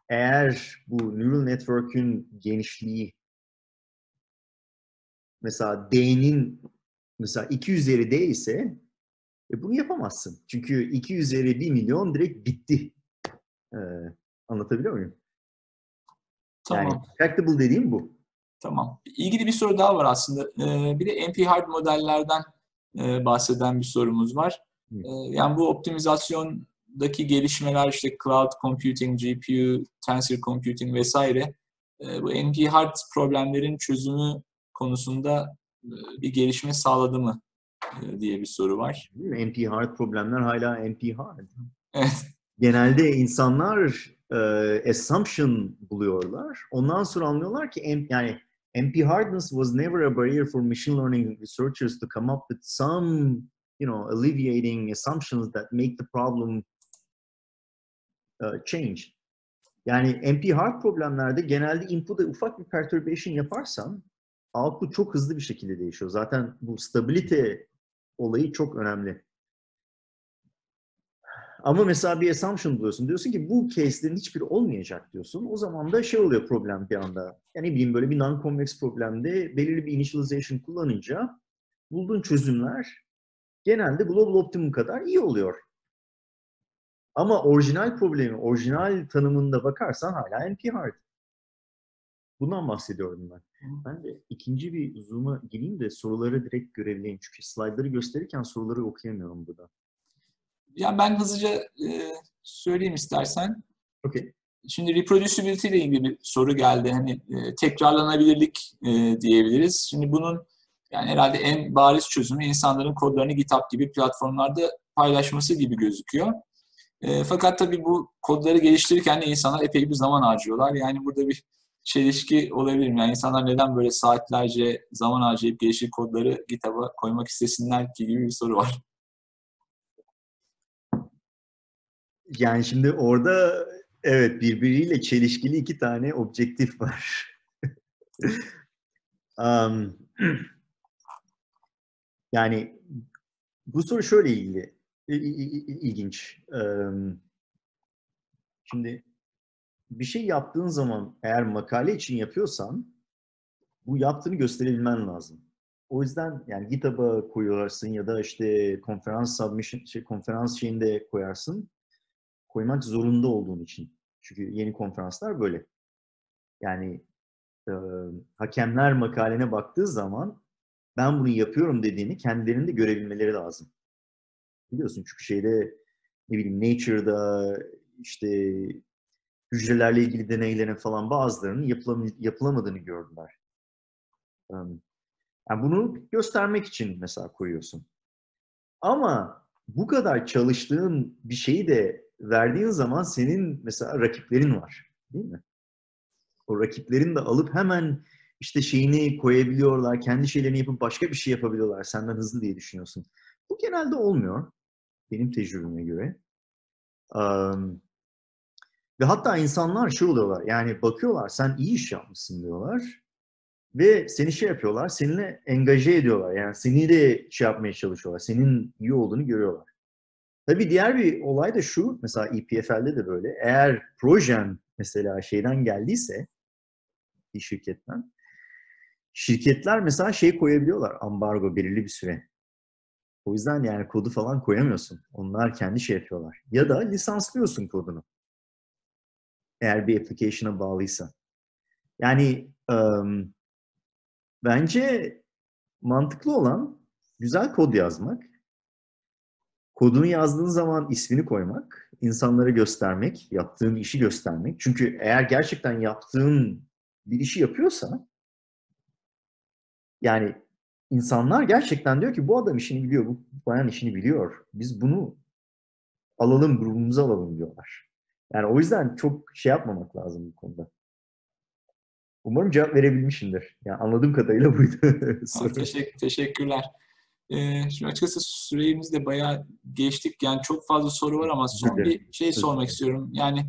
eğer bu neural network'ün genişliği mesela D'nin mesela 2 üzeri D ise bunu yapamazsın. Çünkü 2 üzeri 1 milyon direkt bitti. Anlatabiliyor muyum? Tamam. Yani tractable dediğim bu. Tamam. İlgili bir soru daha var aslında. Bir de NP-hard modellerden bahseden bir sorumuz var. Yani bu optimizasyondaki gelişmeler, işte cloud computing, GPU, tensor computing vesaire, bu NP-hard problemlerin çözümü konusunda bir gelişme sağladı mı diye bir soru var. NP-hard problemler hala NP-hard. Evet. Genelde insanlar assumption buluyorlar. Ondan sonra anlıyorlar ki yani NP-hardness was never a barrier for machine learning researchers to come up with some, alleviating assumptions that make the problem change. Yani NP-hard problemlerde genelde input'a ufak bir perturbation yaparsan output çok hızlı bir şekilde değişiyor. Zaten bu stabilite olayı çok önemli. Ama mesela bir assumption buluyorsun. Diyorsun ki bu case'lerin hiçbiri olmayacak diyorsun. O zaman da şey oluyor problem bir anda. Yani ne bileyim böyle bir non-convex problemde belirli bir initialization kullanınca bulduğun çözümler genelde global optimum kadar iyi oluyor. Ama orijinal problemi, orijinal tanımında bakarsan hala NP-hard. Bundan bahsediyorum ben. Ben de ikinci bir Zoom'a gireyim de soruları direkt görebileyim. Çünkü slaytları gösterirken soruları okuyamıyorum burada. Yani ben hızlıca söyleyeyim istersen. Okay. Şimdi reproducibility ile ilgili bir soru geldi. Hani tekrarlanabilirlik diyebiliriz. Şimdi bunun yani herhalde en bariz çözümü insanların kodlarını GitHub gibi platformlarda paylaşması gibi gözüküyor. Fakat tabii bu kodları geliştirirken de insanlar epey bir zaman harcıyorlar. Yani burada bir çelişki olabilir mi? Yani insanlar neden böyle saatlerce zaman harcayıp gelişir kodları GitHub'a koymak istesinler ki gibi bir soru var. Yani şimdi orada evet birbiriyle çelişkili iki tane objektif var. Yani bu soru şöyle ilginç. Şimdi bir şey yaptığın zaman eğer makale için yapıyorsan bu yaptığını gösterebilmen lazım. O yüzden yani GitHub'a koyarsın ya da işte konferans submission, konferans şeyinde koyarsın. Koymak zorunda olduğun için. Çünkü yeni konferanslar böyle. Yani hakemler makalene baktığı zaman ben bunu yapıyorum dediğini kendilerinde görebilmeleri lazım. Biliyorsun çünkü şeyde ne bileyim Nature'da işte hücrelerle ilgili deneylerin falan bazılarının yapılamadığını gördüler. Yani bunu göstermek için mesela koyuyorsun. Ama bu kadar çalıştığın bir şeyi de verdiğin zaman senin mesela rakiplerin var. Değil mi? O rakiplerin de alıp hemen işte şeyini koyabiliyorlar, kendi şeylerini yapıp başka bir şey yapabiliyorlar senden hızlı diye düşünüyorsun. Bu genelde olmuyor benim tecrübeme göre. Ve hatta insanlar şey oluyorlar, yani bakıyorlar sen iyi iş yapmışsın diyorlar ve seni şey yapıyorlar, seninle engaje ediyorlar. Yani seni de şey yapmaya çalışıyorlar, senin iyi olduğunu görüyorlar. Tabii diğer bir olay da şu, mesela EPFL'de de böyle, eğer projen mesela şeyden geldiyse, bir şirketten, şirketler mesela şey koyabiliyorlar, ambargo belirli bir süre. O yüzden yani kodu falan koyamıyorsun. Onlar kendi şey yapıyorlar. Ya da lisanslıyorsun kodunu. Eğer bir application'a bağlıysa. Yani bence mantıklı olan güzel kod yazmak. Kodunu yazdığın zaman ismini koymak, insanlara göstermek, yaptığın işi göstermek. Çünkü eğer gerçekten yaptığın bir işi yapıyorsa, yani insanlar gerçekten diyor ki bu adam işini biliyor, bu bayan işini biliyor. Biz bunu alalım, grubumuza alalım diyorlar. Yani o yüzden çok şey yapmamak lazım bu konuda. Umarım cevap verebilmişimdir. Yani anladığım kadarıyla buydu soru. Teşekkürler. Şimdi açıkçası süremiz de bayağı geçtik. Yani çok fazla soru var ama Özür son dilerim. bir şey Özür sormak dilerim. istiyorum. Yani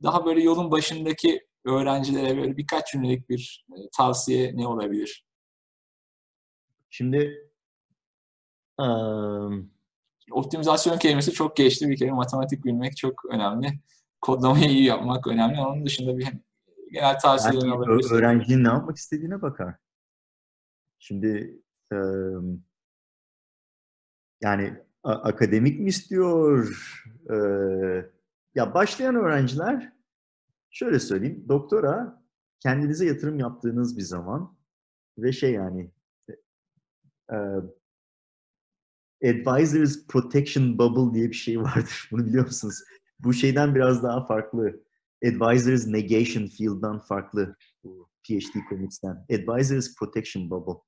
daha böyle yolun başındaki öğrencilere böyle birkaç cümlelik bir tavsiye ne olabilir? Şimdi Optimizasyon kelimesi çok geçti. Bir kere matematik bilmek çok önemli. Kodlamayı iyi yapmak önemli. Onun dışında bir genel tavsiyelerini yani alabilirsek. öğrencinin ne yapmak istediğine bakar. Şimdi yani akademik mi istiyor? Ya başlayan öğrenciler şöyle söyleyeyim. Doktora kendinize yatırım yaptığınız bir zaman ve şey yani e, Advisors Protection Bubble diye bir şey vardır. Bunu biliyor musunuz? Bu şeyden biraz daha farklı. Advisors Negation Field'dan farklı. Bu PhD Comics'ten. Advisors Protection Bubble.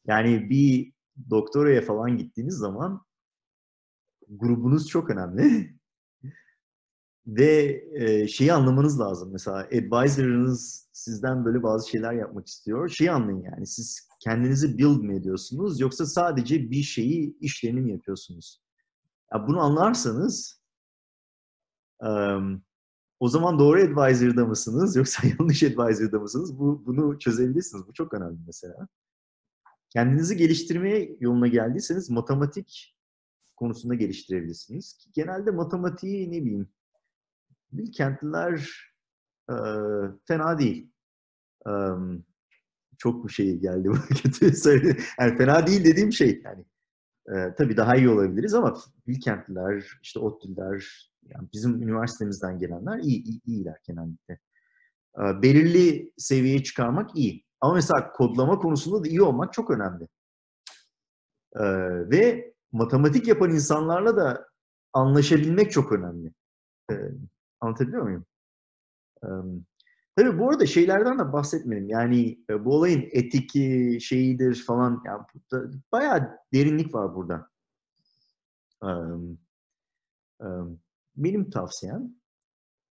Yani bir doktoraya falan gittiğiniz zaman grubunuz çok önemli. Ve şeyi anlamanız lazım. Mesela advisor'ınız sizden böyle bazı şeyler yapmak istiyor. Şeyi anlayın yani siz kendinizi build mi ediyorsunuz yoksa sadece bir şeyi işlerini mi yapıyorsunuz? Ya bunu anlarsanız o zaman doğru advisor'da mısınız yoksa yanlış advisor'da mısınız? Bunu çözebilirsiniz. Bu çok önemli mesela. Kendinizi geliştirmeye yoluna geldiyseniz matematik konusunda geliştirebilirsiniz. Ki genelde matematiği ne bileyim Bilkentliler fena değil. E, çok bu şey geldi kötü söyledi. Yani fena değil dediğim şey yani tabii daha iyi olabiliriz ama Bilkentliler, işte ODTÜ'ler, Yani bizim üniversitemizden gelenler iyiler genellikle. Belirli seviyeye çıkarmak iyi. Ama mesela kodlama konusunda da iyi olmak çok önemli. Ve matematik yapan insanlarla da anlaşabilmek çok önemli. Anlatabiliyor muyum? Tabii bu arada şeylerden de bahsetmedim. Yani bu olayın etiki şeyidir falan. Yani bayağı derinlik var burada. Benim tavsiyem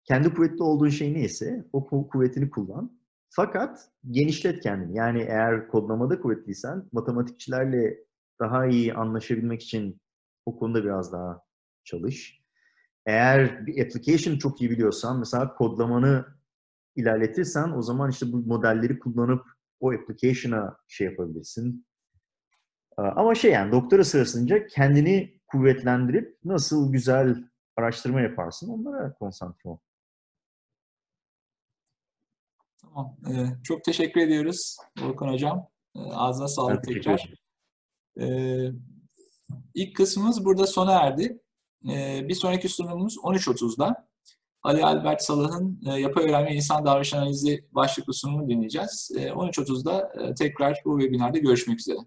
kendi kuvvetli olduğun şey neyse o kuvvetini kullan. Fakat genişlet kendini. Yani eğer kodlamada kuvvetliysen matematikçilerle daha iyi anlaşabilmek için o konuda biraz daha çalış. Eğer bir application çok iyi biliyorsan mesela kodlamanı ilerletirsen o zaman işte bu modelleri kullanıp o application'a şey yapabilirsin. Ama şey yani doktora sırasınca kendini kuvvetlendirip nasıl güzel araştırma yaparsın onlara konsantre ol. Tamam. Çok teşekkür ediyoruz Volkan Hocam. Ağzına Ben sağlık teşekkür tekrar. ederim. İlk kısmımız burada sona erdi. Bir sonraki sunumumuz 13.30'da. Ali Albert Salah'ın Yapay Öğrenme İnsan Davranış Analizi başlıklı sunumunu dinleyeceğiz. 13.30'da tekrar bu webinarda görüşmek üzere.